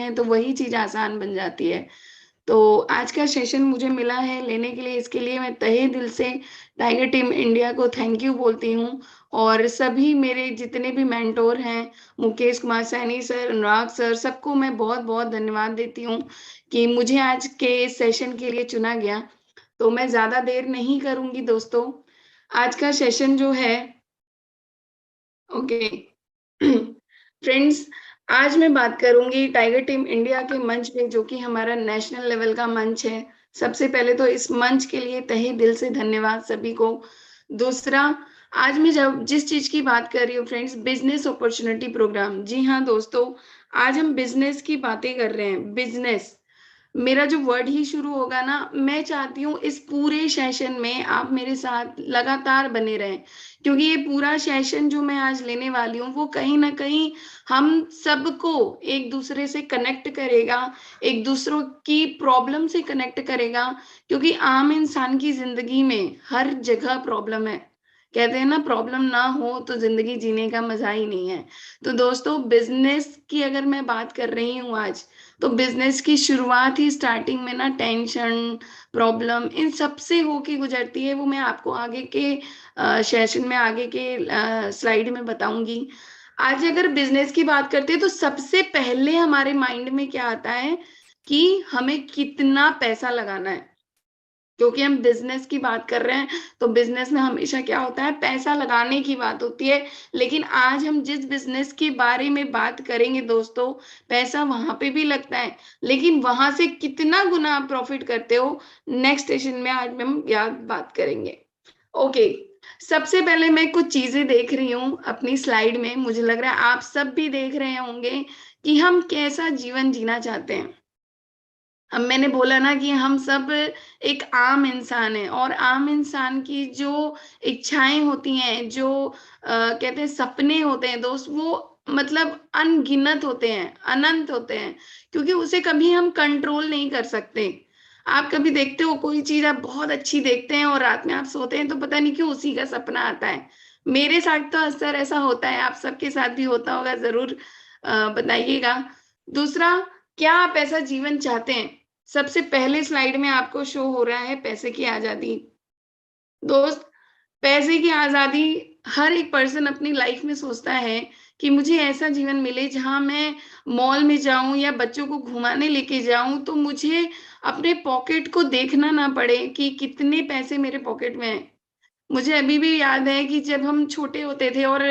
हैं तो वही चीज आसान बन जाती है। तो आज का सेशन मुझे मिला है लेने के लिए, इसके लिए मैं तहे दिल से टाइगर टीम इंडिया को थैंक यू बोलती हूँ। और सभी मेरे जितने भी मेंटोर हैं, मुकेश कुमार सैनी सर, अनुराग सर, सबको मैं बहुत बहुत धन्यवाद देती हूँ कि मुझे आज के सेशन के लिए चुना गया। तो मैं ज्यादा देर नहीं करूंगी दोस्तों। आज का सेशन जो है, ओके फ्रेंड्स, आज मैं बात करूंगी टाइगर टीम इंडिया के मंच पे, जो कि हमारा नेशनल लेवल का मंच है। सबसे पहले तो इस मंच के लिए तहे दिल से धन्यवाद सभी को। दूसरा, आज मैं जब जिस चीज की बात कर रही हूँ फ्रेंड्स, बिजनेस अपॉर्चुनिटी प्रोग्राम। जी हाँ दोस्तों, आज हम बिजनेस की बातें कर रहे हैं। बिजनेस, मेरा जो वर्ड ही शुरू होगा ना, मैं चाहती हूँ इस पूरे सेशन में आप मेरे साथ लगातार बने रहें, क्योंकि ये पूरा सेशन जो मैं आज लेने वाली हूँ वो कहीं ना कहीं हम सबको एक दूसरे से कनेक्ट करेगा, एक दूसरों की प्रॉब्लम से कनेक्ट करेगा। क्योंकि आम इंसान की जिंदगी में हर जगह प्रॉब्लम है। कहते हैं ना, प्रॉब्लम ना हो तो जिंदगी जीने का मजा ही नहीं है। तो दोस्तों, बिजनेस की अगर मैं बात कर रही हूँ आज, तो बिजनेस की शुरुआत ही स्टार्टिंग में ना टेंशन, प्रॉब्लम, इन सब से होके गुजरती है। वो मैं आपको आगे के सेशन में, आगे के स्लाइड में बताऊंगी। आज अगर बिजनेस की बात करते हैं तो सबसे पहले हमारे माइंड में क्या आता है कि हमें कितना पैसा लगाना है। क्योंकि हम बिजनेस की बात कर रहे हैं, तो बिजनेस में हमेशा क्या होता है, पैसा लगाने की बात होती है। लेकिन आज हम जिस बिजनेस के बारे में बात करेंगे दोस्तों, पैसा वहां पे भी लगता है, लेकिन वहां से कितना गुना आप प्रॉफिट करते हो, नेक्स्ट सेशन में आज हम याद बात करेंगे। ओके, सबसे पहले मैं कुछ चीजें देख रही हूँ अपनी स्लाइड में, मुझे लग रहा है आप सब भी देख रहे होंगे कि हम कैसा जीवन जीना चाहते हैं। अब मैंने बोला ना कि हम सब एक आम इंसान है, और आम इंसान की जो इच्छाएं होती हैं, जो कहते हैं सपने होते हैं दोस्त, वो मतलब अनगिनत होते हैं, अनंत होते हैं। क्योंकि उसे कभी हम कंट्रोल नहीं कर सकते। आप कभी देखते हो कोई चीज आप बहुत अच्छी देखते हैं और रात में आप सोते हैं तो पता नहीं क्यों उसी का सपना आता है। मेरे साथ तो अक्सर ऐसा होता है, आप सबके साथ भी होता होगा, जरूर बताइएगा। दूसरा, क्या आप ऐसा जीवन चाहते हैं? सबसे पहले स्लाइड में आपको शो हो रहा है पैसे की आजादी। दोस्त, पैसे की आजादी, हर एक पर्सन अपनी लाइफ में सोचता है कि मुझे ऐसा जीवन मिले जहां मैं मॉल में जाऊं या बच्चों को घुमाने लेके जाऊं तो मुझे अपने पॉकेट को देखना ना पड़े कि कितने पैसे मेरे पॉकेट में है। मुझे अभी भी याद है कि जब हम छोटे होते थे और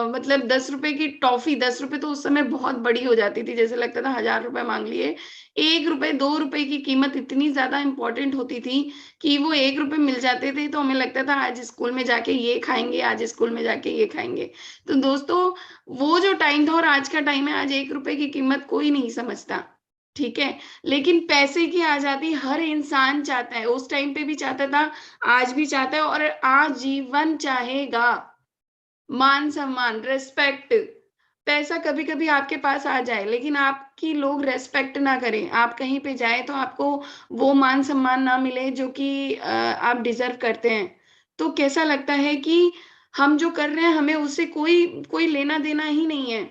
मतलब 10 रुपए की टॉफी, 10 रुपए तो उस समय बहुत बड़ी हो जाती थी, जैसे लगता था 1000 रुपए मांग लिए। 1 रुपए 2 रुपए की कीमत इतनी ज्यादा इंपॉर्टेंट होती थी कि वो 1 रुपए मिल जाते थे तो हमें लगता था आज स्कूल में जाके ये खाएंगे, आज स्कूल में जाके ये खाएंगे। तो दोस्तों, वो जो टाइम था और आज का टाइम है, आज 1 रुपए की कीमत कोई नहीं समझता। ठीक है, लेकिन पैसे की आजादी हर इंसान चाहता है, उस टाइम पे भी चाहता था, आज भी चाहता है और आजीवन चाहेगा। मान सम्मान, रेस्पेक्ट, पैसा कभी कभी आपके पास आ जाए लेकिन आपकी लोग रेस्पेक्ट ना करें, आप कहीं पे जाए तो आपको वो मान सम्मान ना मिले जो कि आप डिजर्व करते हैं, तो कैसा लगता है कि हम जो कर रहे हैं हमें उससे कोई कोई लेना देना ही नहीं है।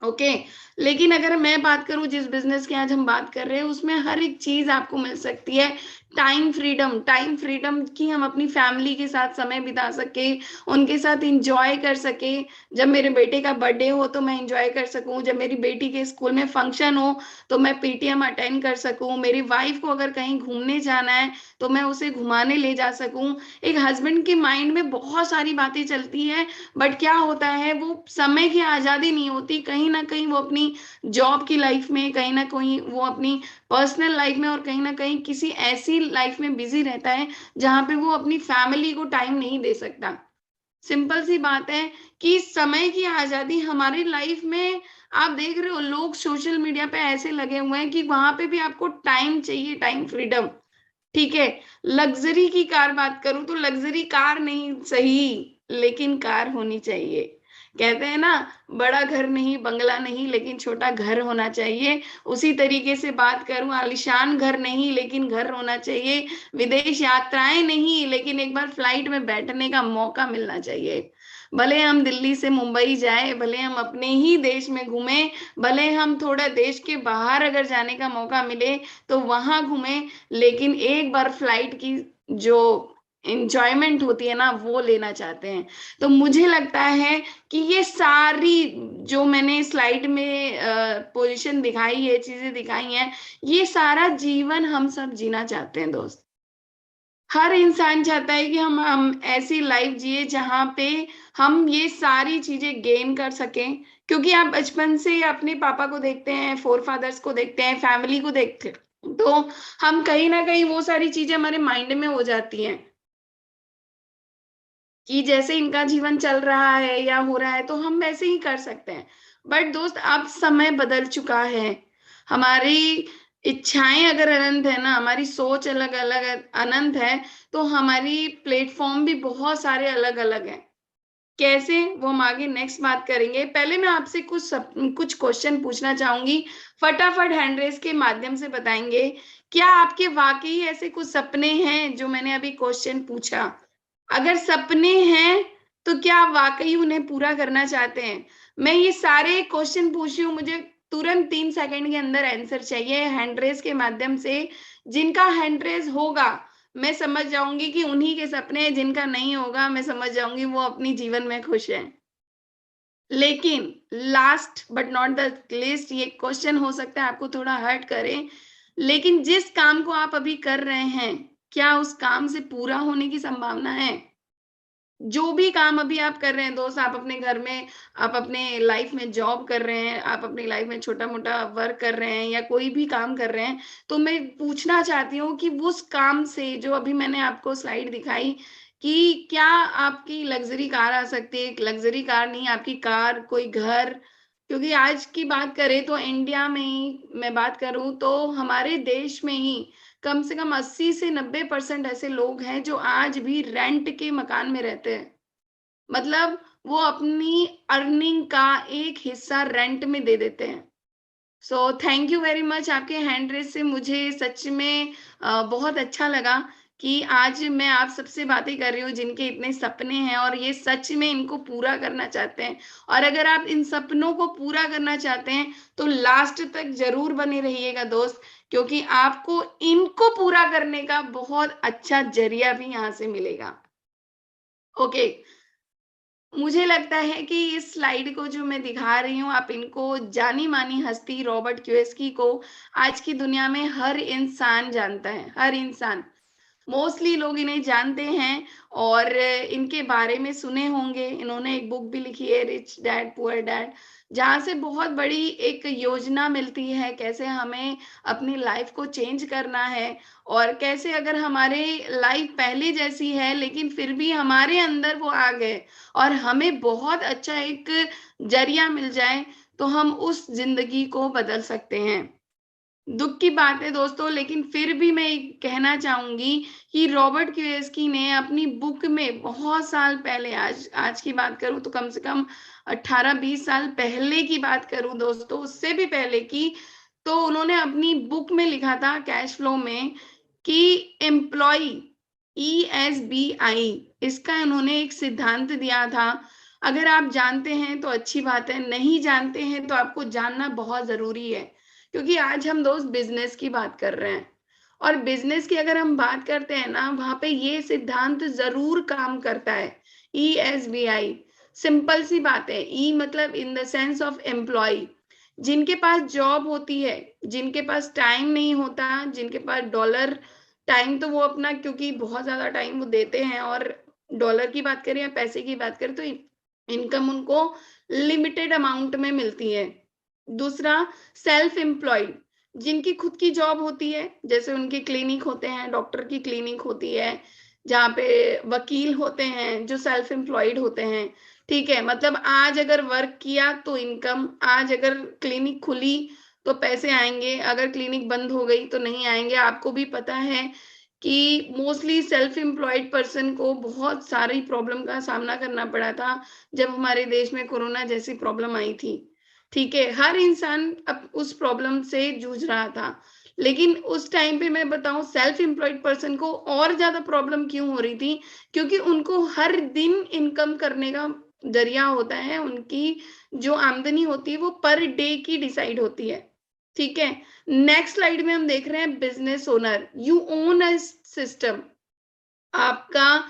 ओके, लेकिन अगर मैं बात करूं जिस बिजनेस की आज हम बात कर रहे हैं, उसमें हर एक चीज आपको मिल सकती है। टाइम फ्रीडम, टाइम फ्रीडम की हम अपनी फैमिली के साथ समय बिता सके, उनके साथ इंजॉय कर सके। जब मेरे बेटे का बर्थडे हो तो मैं इंजॉय कर सकूं, जब मेरी बेटी के स्कूल में फंक्शन हो तो मैं पीटीएम अटेंड कर सकूं, मेरी वाइफ को अगर कहीं घूमने जाना है तो मैं उसे घुमाने ले जा सकूं। एक हस्बैंड के माइंड में बहुत सारी बातें चलती हैं, बट क्या होता है, वो समय की आजादी नहीं होती, कहीं ना कहीं वो अपनी जॉब की लाइफ में, कहीं ना कहीं वो अपनी पर्सनल लाइफ में, और कहीं ना कहीं किसी ऐसी लाइफ में बिजी रहता है जहां पे वो अपनी फैमिली को टाइम नहीं दे सकता। सिंपल सी बात है कि समय की आजादी हमारी लाइफ में, आप देख रहे हो लोग सोशल मीडिया पे ऐसे लगे हुए हैं कि वहां पे भी आपको टाइम चाहिए, टाइम फ्रीडम। ठीक है, लग्जरी की कार बात करूं तो लग्जरी कार नहीं सही, लेकिन कार होनी चाहिए। कहते हैं ना, बड़ा घर नहीं, बंगला नहीं, लेकिन छोटा घर होना चाहिए। उसी तरीके से बात करूँ, आलीशान घर नहीं, लेकिन घर होना चाहिए। विदेश यात्राएँ नहीं, लेकिन एक बार फ्लाइट में बैठने का मौका मिलना चाहिए। भले हम दिल्ली से मुंबई जाएँ, भले हम अपने ही देश में घूमें, भले हम थोड़ा देश के बाहर अगर जाने का मौका मिले, तो वहाँ घूमें, लेकिन एक बार फ्लाइट की जो एन्जॉयमेंट होती है ना, वो लेना चाहते हैं। तो मुझे लगता है कि ये सारी जो मैंने स्लाइड में पोज़ीशन दिखाई है, चीज़ें दिखाई हैं, ये सारा जीवन हम सब जीना चाहते हैं दोस्त। हर इंसान चाहता है कि हम ऐसी लाइफ़ जिए जहाँ पे हम ये सारी चीज़ें गेन कर सकें, क्योंकि आप बचपन से अपने पापा को देखते हैं, फ़ोरफ़ादर्स को देखते हैं, फैमिली को देखते हैं, तो हम कहीं न कहीं वो सारी चीज़ें हमारे माइंड में हो जाती हैं। कि जैसे इनका जीवन चल रहा है या हो रहा है तो हम वैसे ही कर सकते हैं। बट दोस्त अब समय बदल चुका है। हमारी इच्छाएँ अगर अनंत है ना, हमारी सोच अलग-अलग अनंत है, तो हमारी प्लेटफ़ॉर्म भी बहुत सारे अलग-अलग हैं। कैसे? वो हम आगे नेक्स्ट बात करेंगे। पहले मैं आपसे कुछ क्वेश्चन पूछना चाहूँगी। फटाफट हैंड रेज़ के माध्यम से बताएँगे। क्या आपके वाक़ई ऐसे कुछ सपने हैं जो मैंने अभी क्वेश्चन पूछा? अगर सपने हैं, तो क्या आप वाक़ई उन्हें पूरा करना चाहते हैं? मैं ये सारे क्वेश्चन पूछ रही हूँ, मुझे तुरंत 3 सेकंड के अंदर आंसर चाहिए हैंड रेज़ के माध्यम से। जिनका हैंड रेज़ होगा, मैं समझ जाऊँगी कि उन्हीं के सपने हैं, जिनका नहीं होगा, मैं समझ जाऊँगी वो अपनी जीवन में खुश हैं। लेकिन last but not the least, ये क्वेश्चन हो सकता है आपको थोड़ा हर्ट करे, लेकिन जिस काम को आप अभी कर रहे हैं, क्या उस काम से पूरा होने की संभावना है? जो भी काम अभी आप कर रहे हैं दोस्त, आप अपने घर में, आप अपने लाइफ में जॉब कर रहे हैं, आप अपनी लाइफ में छोटा-मोटा वर्क कर रहे हैं या कोई भी काम कर रहे हैं, तो मैं पूछना चाहती हूँ कि उस काम से जो अभी मैंने आपको स्लाइड दिखाई कि क्या आपकी लग्ज़री कार आ सकती है, लग्ज़री कार नहीं, आपकी कार, कोई घर, क्योंकि आज की बात करें तो इंडिया में ही मैं बात करूँ तो हमारे देश में ही कम से कम 80 से 90% ऐसे लोग हैं जो आज भी रेंट के मकान में रहते हैं। मतलब वो अपनी अर्निंग का एक हिस्सा रेंट में दे देते हैं। So thank you very much, आपके हैंड रेज़ से मुझे सच में बहुत अच्छा लगा कि आज मैं आप सबसे बातें कर रही हूँ जिनके इतने सपने हैं और ये सच में इनको पूरा करना चाहते हैं। और अगर आप इन सपनों को पूरा करना चाहते हैं, तो लास्ट तक ज़रूर बने रहिएगा दोस्त, क्योंकि आपको इनको पूरा करने का बहुत अच्छा ज़रिया भी यहाँ से मिलेगा। ओके। मुझे लगता है कि इस स्लाइड को जो मैं दिखा रही हूँ, आप इनको जानी-मानी हस्ती रॉबर्ट कियोसाकी को आज की दुनिया में हर इंसान जानता है, हर इंसान। मोस्टली लोग इन्हें जानते हैं और इनके बारे में सुने होंगे। इन्होंने एक बुक भी लिखी है, रिच डैड पुअर डैड, जहाँ से बहुत बड़ी एक योजना मिलती है कैसे हमें अपनी लाइफ को चेंज करना है और कैसे अगर हमारे लाइफ पहले जैसी है लेकिन फिर भी हमारे अंदर वो आ गए और हमें बहुत अच्छा एक जरिया मिल जाए, तो हम उस ज़िंदगी को बदल सकते हैं। दुःख की बात है दोस्तों, लेकिन फिर भी मैं एक कहना चाहूँगी कि रॉबर्ट कियोसाकी ने अपनी बुक में बहुत साल पहले, आज आज की बात करूँ तो कम से कम 18-20 साल पहले की बात करूँ दोस्तों, उससे भी पहले की, तो उन्होंने अपनी बुक में लिखा था कैश फ्लो में कि एम्प्लॉयी ESBI, इसका इन्होंने एक सिद्धांत दिया था। अगर आप जानते हैं तो अच्छी बात है, नहीं जानते हैं तो आपको जानना बहुत ज़रूरी है। क्योंकि आज हम दोस्त बिज़नेस की बात कर रहे हैं और बिज़नेस की अगर हम बात करते हैं ना, वहाँ पे ये सिद्धांत ज़रूर काम करता है। ESBI, सिंपल सी बात है, ई मतलब in the sense of employee. जिनके पास जॉब होती है, जिनके पास टाइम नहीं होता, जिनके पास डॉलर टाइम, तो वो अपना क्योंकि बहुत ज़्यादा टाइम वो देते हैं और डॉलर की बात करें या पैसे की बात करें तो इनकम उनको लिमिटेड अमाउंट में मिलती है। दूसरा, सेल्फ एम्प्लॉयड, जिनकी खुद की जॉब होती है, जैसे उनके क्लिनिक होते हैं, डॉक्टर की क्लिनिक होती है, जहाँ पे वकील होते हैं जो सेल्फ एम्प्लॉयड होते हैं, ठीक है? मतलब आज अगर वर्क किया तो इनकम, आज अगर क्लिनिक खुली तो पैसे आएँगे, अगर क्लिनिक बंद हो गई तो नहीं आएँगे। आपको भी पता है कि मोस्टली सेल्फ एम्प्लॉयड पर्सन को बहुत सारी प्रॉब्लम का सामना करना पड़ा था, जब हमारे देश में कोरोना जैसी प्रॉब्लम आई थी। ठीक है? हर इंसान अब उस प्रॉब्लम से जूझ रहा था। लेकिन उस टाइम पे मैं बताऊँ सेल्फ एम्प्लॉयड पर्सन को और ज़्यादा प्रॉब्लम क्यों हो रही थी? क्योंकि उनको हर दिन इनकम करने का ज़रिया होता है, उनकी जो आमदनी होती है वो पर डे की डिसाइड होती है। ठीक है? नेक्स्ट स्लाइड में हम देख रहे हैं business owner, you own a system. आपका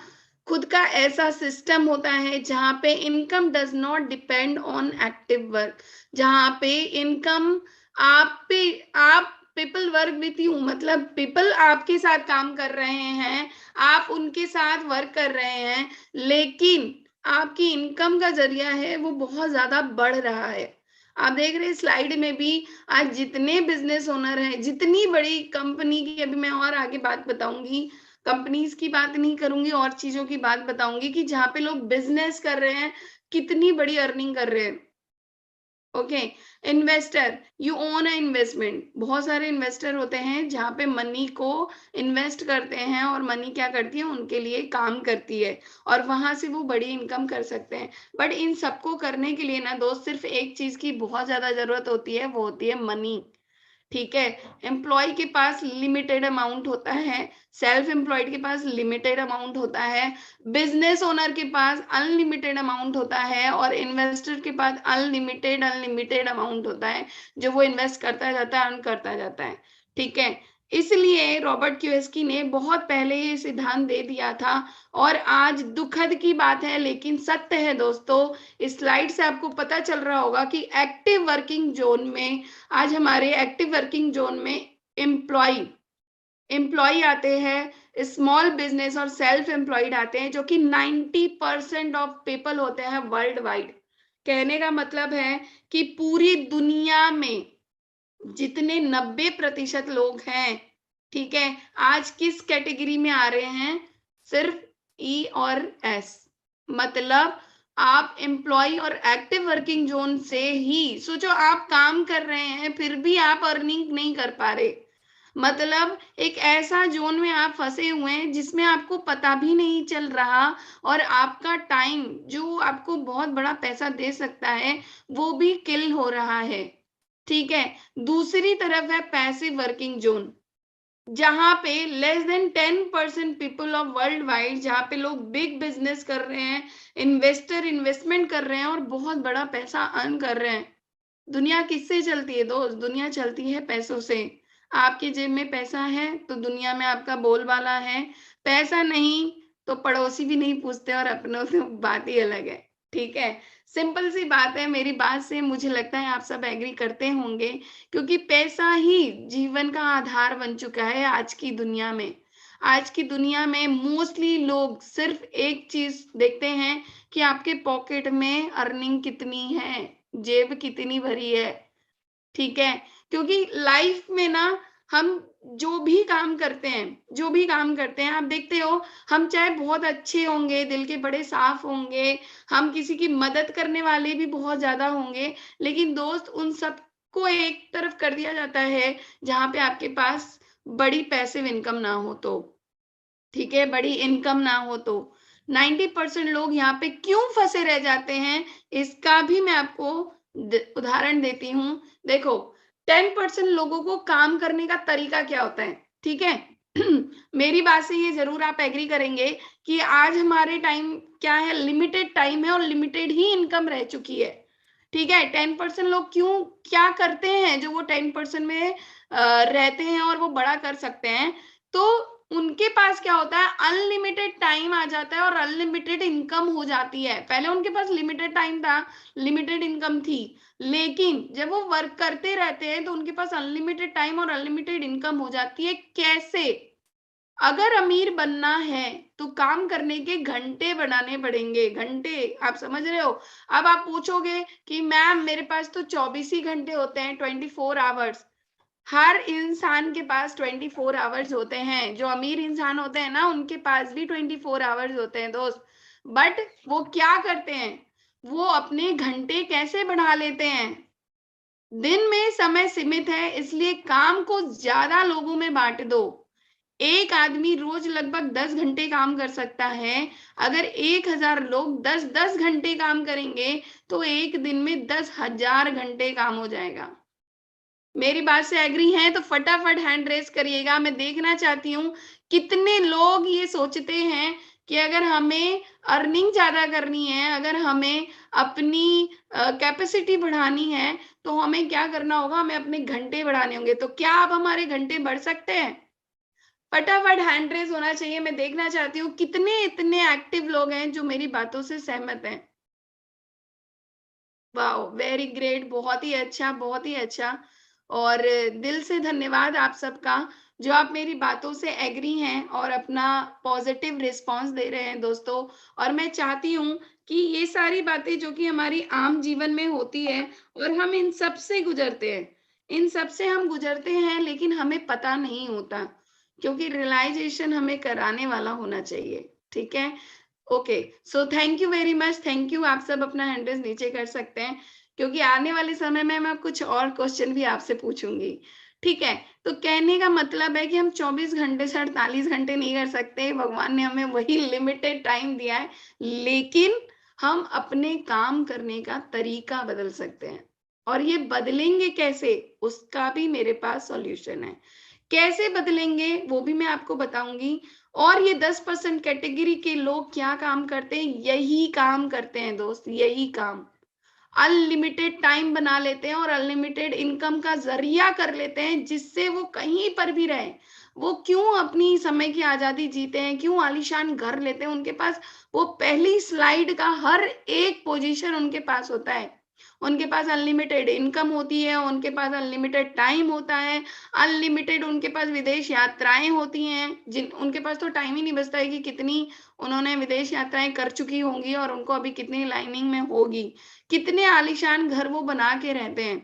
खुद का ऐसा सिस्टम होता है जहाँ पे income does not depend on active work, जहाँ पे इनकम आप पीपल वर्क विथ यू, मतलब पीपल आपके साथ काम कर रहे हैं, आप उनके साथ वर्क कर रहे हैं, लेकिन आपकी इनकम का ज़रिया है वो बहुत ज़्यादा बढ़ रहा है। आप देख रहे हैं स्लाइड में भी आज जितने बिज़नेस ओनर हैं, जितनी बड़ी कंपनी की अभी मैं और आगे बात बताऊँगी, कंपनीज़ की बात नहीं करूँगी और चीज़ों की बात बताऊँगी कि जहाँ पे लोग बिज़नेस कर रहे हैं, कितनी बड़ी अर्निंग कर रहे हैं। Okay, investor, you own a investment. बहुत सारे इन्वेस्टर होते हैं जहाँ पे मनी को इन्वेस्ट करते हैं और मनी क्या करती है उनके लिए काम करती है और वहां से वो बड़ी इनकम कर सकते हैं। बट इन सबको करने के लिए ना दोस्त सिर्फ एक चीज की बहुत ज्यादा जरूरत होती है, वो होती है मनी। ठीक है? एम्प्लॉयी के पास लिमिटेड अमाउंट होता है, सेल्फ एम्प्लॉयड के पास लिमिटेड अमाउंट होता है, बिज़नेस ओनर के पास अनलिमिटेड अमाउंट होता है और इन्वेस्टर के पास अनलिमिटेड अमाउंट होता है, जो वो इन्वेस्ट करता जाता है, अर्न करता जाता है। ठीक है? इसलिए रॉबर्ट कियोसाकी ने बहुत पहले ये सिद्धांत दे दिया था और आज दुखद की बात है लेकिन सत्य है दोस्तों, इस स्लाइड से आपको पता चल रहा होगा कि एक्टिव वर्किंग ज़ोन में आज हमारे एक्टिव वर्किंग जोन में एम्प्लॉय एम्प्लॉय आते हैं, स्मॉल बिजनेस और सेल्फ एम्प्लॉयड आते हैं, जो कि 90% ऑफ पीपल होते हैं वर्ल्ड वाइड। कहने का मतलब है कि पूरी दुनिया में जितने 90% लोग हैं, ठीक है, आज किस कैटेगरी में आ रहे हैं? सिर्फ ई और एस। मतलब आप एम्प्लॉय और एक्टिव वर्किंग जोन से ही सोचो, आप काम कर रहे हैं फिर भी आप अर्निंग नहीं कर पा रहे। मतलब एक ऐसा जोन में आप फंसे हुए हैं जिसमें आपको पता भी नहीं चल रहा और आपका टाइम जो आपको बहुत बड़ा पैसा दे सकता है वो भी किल हो रहा है। ठीक है? दूसरी तरफ है पैसिव वर्किंग जोन, जहाँ पे less than 10% people of world wide, जहाँ पे लोग बिग बिजनेस कर रहे हैं, इन्वेस्टर इन्वेस्टमेंट कर रहे हैं और बहुत बड़ा पैसा अर्न कर रहे हैं। दुनिया किससे चलती है दोस्त? दुनिया चलती है पैसों से। आपकी जेब में पैसा है तो दुनिया में आपका बोलबाला है, पैसा नहीं तो पड़ोसी भी नहीं पूछते और अपनों से बात ही अलग है। ठीक है? सिंपल सी बात है, मेरी बात से मुझे लगता है आप सब एग्री करते होंगे, क्योंकि पैसा ही जीवन का आधार बन चुका है आज की दुनिया में। आज की दुनिया में मोस्टली लोग सिर्फ एक चीज़ देखते हैं कि आपके पॉकेट में अर्निंग कितनी है, जेब कितनी भरी है। ठीक है? क्योंकि लाइफ में ना हम जो भी काम करते हैं, आप देखते हो, हम चाहे बहुत अच्छे होंगे, दिल के बड़े साफ होंगे, हम किसी की मदद करने वाले भी बहुत ज़्यादा होंगे, लेकिन दोस्त उन सबको एक तरफ कर दिया जाता है, जहाँ पे आपके पास बड़ी पैसिव इनकम ना हो तो। ठीक है? बड़ी इनकम ना हो तो। 90% लोग यहाँ पे क्यों फँसे रह जाते हैं, इसका भी मैं आपको उदाहरण देती हूँ। देखो, 10% लोगों को काम करने का तरीका क्या होता है, ठीक है? मेरी बात से ये ज़रूर आप एग्री करेंगे कि आज हमारे टाइम क्या है, लिमिटेड टाइम है और लिमिटेड ही इनकम रह चुकी है। ठीक है? 10% लोग क्या करते हैं जो वो 10% में रहते हैं और वो बड़ा कर सकते हैं। तो उनके पास क्या होता है, अनलिमिटेड टाइम आ जाता है और अनलिमिटेड इनकम हो जाती है। पहले उनके पास लिमिटेड टाइम था, लिमिटेड इनकम थी, लेकिन जब वो वर्क करते रहते हैं तो उनके पास अनलिमिटेड टाइम और अनलिमिटेड इनकम हो जाती है। कैसे? अगर अमीर बनना है तो काम करने के घंटे बनाने पड़ेंगे, घंटे, आप समझ रहे हो? अब आप पूछोगे कि मैम मेरे पास तो 24 ही घंटे होते हैं, 24 आवर्स। हर इंसान के पास 24 आवर्स होते हैं। जो अमीर इंसान होते हैं ना, उनके पास भी 24 आवर्स होते हैं दोस्त। बट वो क्या करते हैं? वो अपने घंटे कैसे बढ़ा लेते हैं? दिन में समय सीमित है, इसलिए काम को ज्यादा लोगों में बांट दो। एक आदमी रोज लगभग 10 घंटे काम कर सकता है। अगर 1000 लोग 10-10 घंटे काम करेंगे तो एक दिन में 10,000 घंटे काम हो जाएगा। मेरी बात से एग्री हैं तो फटाफट हैंड रेज़ करिएगा। मैं देखना चाहती हूँ कितने लोग ये सोचते हैं कि अगर हमें अर्निंग ज़्यादा करनी है, अगर हमें अपनी कैपेसिटी बढ़ानी है, तो हमें क्या करना होगा? हमें अपने घंटे बढ़ाने होंगे। तो क्या अब हमारे घंटे बढ़ सकते हैं? फटाफट हैंड रेज़ होना चाहिए। मैं देखना चाहती हूँ कितने इतने एक्टिव लोग हैं जो मेरी बातों से सहमत हैं। वाओ! वेरी ग्रेट, बहुत ही अच्छा, बहुत ही अच्छा। और दिल से धन्यवाद आप सबका, जो आप मेरी बातों से एग्री हैं और अपना पॉज़िटिव रिस्पॉन्स दे रहे हैं दोस्तों। और मैं चाहती हूँ कि ये सारी बातें जो कि हमारी आम जीवन में होती है और हम इन सब से गुज़रते हैं। इन सब से हम गुज़रते हैं लेकिन हमें पता नहीं होता, क्योंकि रियलाइज़ेशन हमें कराने वाला होना चाहिए, ठीक है? Okay, so thank you very much, thank you. आप सब अपना हैंड रेज़ नीचे कर सकते हैं, क्योंकि आने वाले समय में मैं कुछ और क्वेश्चन भी आपसे पूछूँगी, ठीक है? तो कहने का मतलब है कि हम 24 घंटे से 48 घंटे नहीं कर सकते, भगवान ने हमें वही लिमिटेड टाइम दिया है, लेकिन हम अपने काम करने का तरीका बदल सकते हैं। और ये बदलेंगे कैसे? उसका भी मेरे पास सॉल्यूशन है। कैसे बदलेंगे वो भी मैं आपको बताऊँगी। और ये 10% कैटेगरी के लोग क्या काम करते हैं? यही काम करते हैं दोस्त, यही काम। अनलिमिटेड टाइम बना लेते हैं और अनलिमिटेड इनकम का ज़रिया कर लेते हैं, जिससे वो कहीं पर भी रहें। वो क्यों अपनी समय की आज़ादी जीते हैं, क्यों आलीशान घर लेते हैं, उनके पास वो पहली स्लाइड का हर एक पोज़ीशन उनके पास होता है। उनके पास अनलिमिटेड इनकम होती है, उनके पास अनलिमिटेड टाइम होता है, अनलिमिटेड उनके पास विदेश यात्राएँ होती हैं, जिन उनके पास तो टाइम ही नहीं बचता है कि कितनी उन्होंने विदेश यात्राएँ कर चुकी होंगी और उनको अभी कितनी लाइनिंग में होगी। कितने आलीशान घर वो बना के रहते हैं।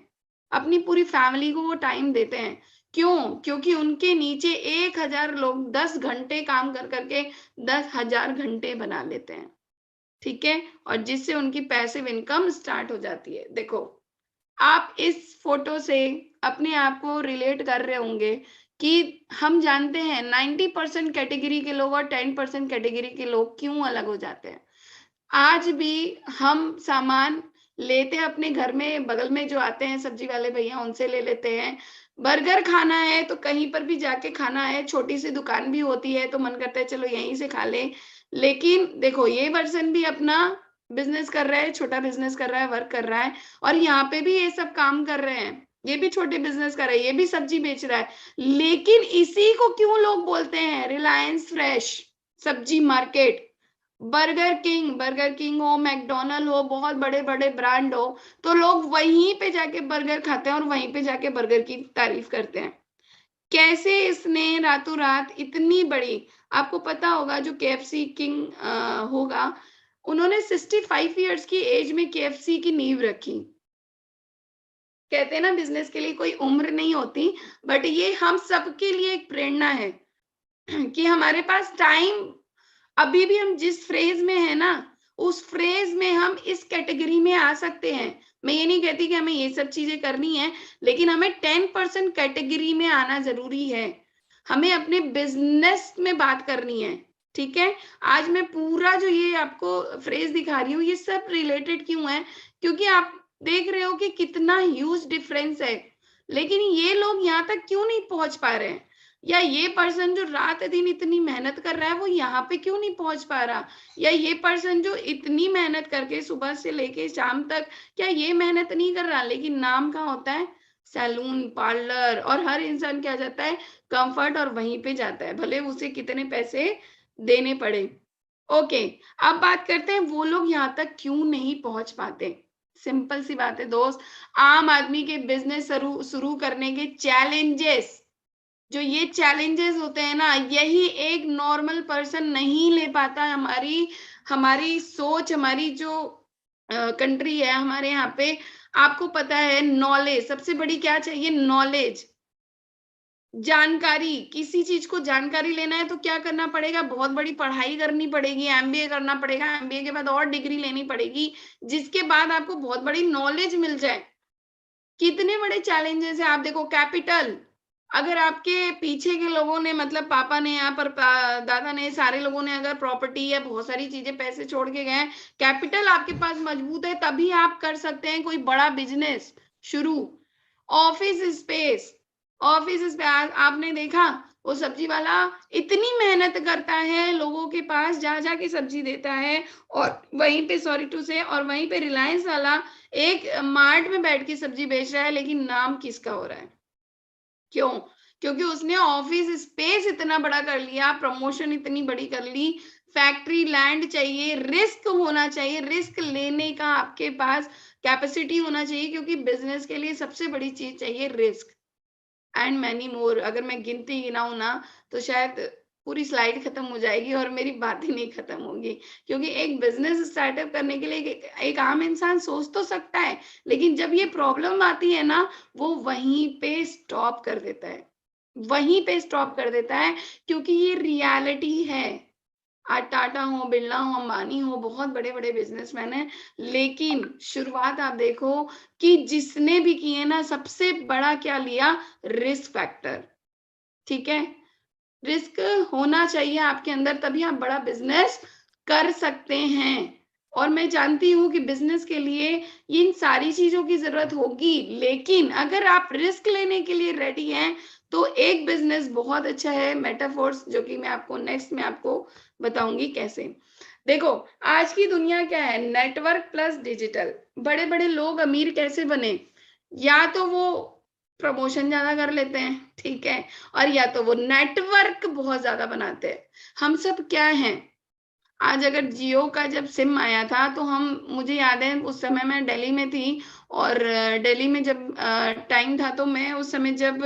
अपनी पूरी फैमिली को वो टाइम देते हैं। क्यों? क्योंकि उनके नीचे 1000 लोग 10 घंटे काम कर कर के 10,000 घंटे बना लेते हैं। ठीक है? और जिससे उनकी पैसिव इनकम स्टार्ट हो जाती है। देखो, आप इस फ़ोटो से अपने आप को रिलेट कर रहे होंगे कि हम जानते हैं 90% कैटेगरी के लोग और 10% कैटेगरी के लोग क्यों अलग हो जाते हैं। आज भी हम सामान लेते हैं अपने घर में, बगल में जो आते हैं सब्जी वाले भैया उनसे ले लेते हैं। बर्गर खाना है तो कहीं पर भी जाके खाना है, छोटी-सी दुकान भी होती है तो मन करता है चलो यहीं से खा लें। लेकिन देखो ये पर्सन भी अपना बिज़नेस कर रहा है, छोटा बिज़नेस कर रहा है, वर्क कर रहा है और यहाँ पे भी ये सब काम कर रहे हैं। ये भी छोटे बिज़नेस कर रहा है, ये भी सब्जी बेच रहा है। लेकिन इसी को क्यों लोग बोलते हैं रिलायंस फ्रेश, सब्जी मार्केट। बर्गर किंग हो, मैकडॉनल्ड हो, बहुत बड़े-बड़े ब्रांड हो, तो लोग वहीं पे जाके बर्गर खाते हैं और वहीं पे जाके बर्गर की तारीफ करते हैं। कैसे इसने रातों-रात इतनी बड़ी आपको पता होगा जो केएफसी किंग होगा, उन्होंने 65 इयर्स की एज में केएफसी की नींव रखी। कहते हैं ना बिज़नेस के लिए कोई उम्र नहीं होती, बट ये हम सबके लिए एक प्रेरणा है कि हमारे पास टाइम अभी भी हम जिस फ़्रेज़ में हैं ना, उस फ़्रेज़ में हम इस कैटेगरी में आ सकते हैं। मैं ये नहीं कहती कि हमें ये सब चीज़ें करनी है, लेकिन हमें 10% कैटेगरी में आना ज़रूरी है। हमें अपने बिज़नेस में बात करनी है, ठीक है? आज मैं पूरा जो ये आपको फ़्रेज़ दिखा रही हूँ, ये सब रिलेटेड क्यों है? क्योंकि आप देख रहे हो कि कितना ह्यूज डिफ़रेंस है। लेकिन ये लोग यहाँ तक क्यों नहीं पहुँच पा रहे हैं? या ये पर्सन जो रात-दिन इतनी मेहनत कर रहा है, वो यहाँ पे क्यों नहीं पहुँच पा रहा? या ये पर्सन जो इतनी मेहनत करके सुबह से लेके शाम तक, क्या ये मेहनत नहीं कर रहा? लेकिन नाम कहाँ होता है? सैलून, पार्लर और हर इंसान क्या जाता है? कम्फर्ट और वहीं पे जाता है, भले उसे कितने पैसे देने पड़े। ओके, अब बात करते हैं वो लोग यहाँ तक क्यों नहीं पहुँच पाते? सिंपल सी बात है दोस्त, आम आदमी के बिज़नेस शुरू शुरू करने के चैलेंजेस जो ये चैलेंजेस होते हैं ना, यही एक नॉर्मल पर्सन नहीं ले पाता। हमारी हमारी सोच, हमारी जो कंट्री है, हमारे यहाँ पे आपको पता है नॉलेज सबसे बड़ी क्या चाहिए? नॉलेज, जानकारी। किसी चीज़ को जानकारी लेना है तो क्या करना पड़ेगा? बहुत बड़ी पढ़ाई करनी पड़ेगी, एमबीए करना पड़ेगा, एमबीए के बाद और डिग्री लेनी पड़ेगी, जिसके बाद आपको बहुत बड़ी नॉलेज मिल जाए। कितने बड़े चैलेंजेस हैं आप देखो कैपिटल। अगर आपके पीछे के लोगों ने मतलब पापा ने या पर दादा ने सारे लोगों ने अगर प्रॉपर्टी या बहुत सारी चीजें पैसे छोड़ के गए, कैपिटल आपके पास मजबूत है, तभी आप कर सकते हैं कोई बड़ा बिजनेस शुरू। ऑफिस स्पेस, आपने देखा वो सब्जी वाला इतनी मेहनत करता है, लोगों के पास जा जाके सब्जी देता है, और वहीं पे सॉरी टू से, और वहीं पे रिलायंस वाला एक मार्ट में बैठ के सब्जी बेच रहा है, लेकिन नाम किसका हो रहा है? क्यों? क्योंकि उसने ऑफिस स्पेस इतना बड़ा कर लिया, प्रमोशन इतनी बड़ी कर ली, फैक्ट्री लैंड चाहिए, रिस्क होना चाहिए, रिस्क लेने का आपके पास कैपेसिटी होना चाहिए, क्योंकि बिजनेस के लिए सबसे बड़ी चीज चाहिए रिस्क एंड मैनी मोर। अगर मैं गिनती गिनाऊं ना तो शायद पूरी स्लाइड खत्म हो जाएगी और मेरी बात ही नहीं खत्म होगी, क्योंकि एक बिजनेस स्टार्टअप करने के लिए एक आम इंसान सोच तो सकता है, लेकिन जब ये प्रॉब्लम आती है ना, वो वहीं पे स्टॉप कर देता है, वहीं पे स्टॉप कर देता है, क्योंकि ये रियलिटी है। आज टाटा हो, बिरला हो, अंबानी हो, बहुत बड़े-बड़े बिज़नेसमैन हैं, लेकिन शुरुआत आप देखो कि जिसने भी की है ना, सबसे बड़ा क्या लिया? रिस्क फैक्टर, ठीक है? रिस्क होना चाहिए आपके अंदर, तभी आप बड़ा बिज़नेस कर सकते हैं। और मैं जानती हूँ कि बिज़नेस के लिए इन सारी चीज़ों की ज़रूरत होगी, लेकिन अगर आप रिस्क लेने के लिए रेडी हैं, तो एक बिज़नेस बहुत अच्छा है, मेटाफोर्स, जो कि मैं आपको नेक्स्ट में आपको बताऊँगी कैसे। देखो, आज की दुनिया क्या है? Network plus digital. बड़े-बड़े लोग अमीर कैसे बने? या तो वो प्रमोशन ज़्यादा कर लेते हैं, ठीक है? और या तो वो नेटवर्क बहुत ज़्यादा बनाते हैं। हम सब क्या हैं? आज अगर जियो का जब सिम आया था, तो हम मुझे याद है उस समय मैं दिल्ली में थी, और दिल्ली में जब टाइम था, तो मैं उस समय जब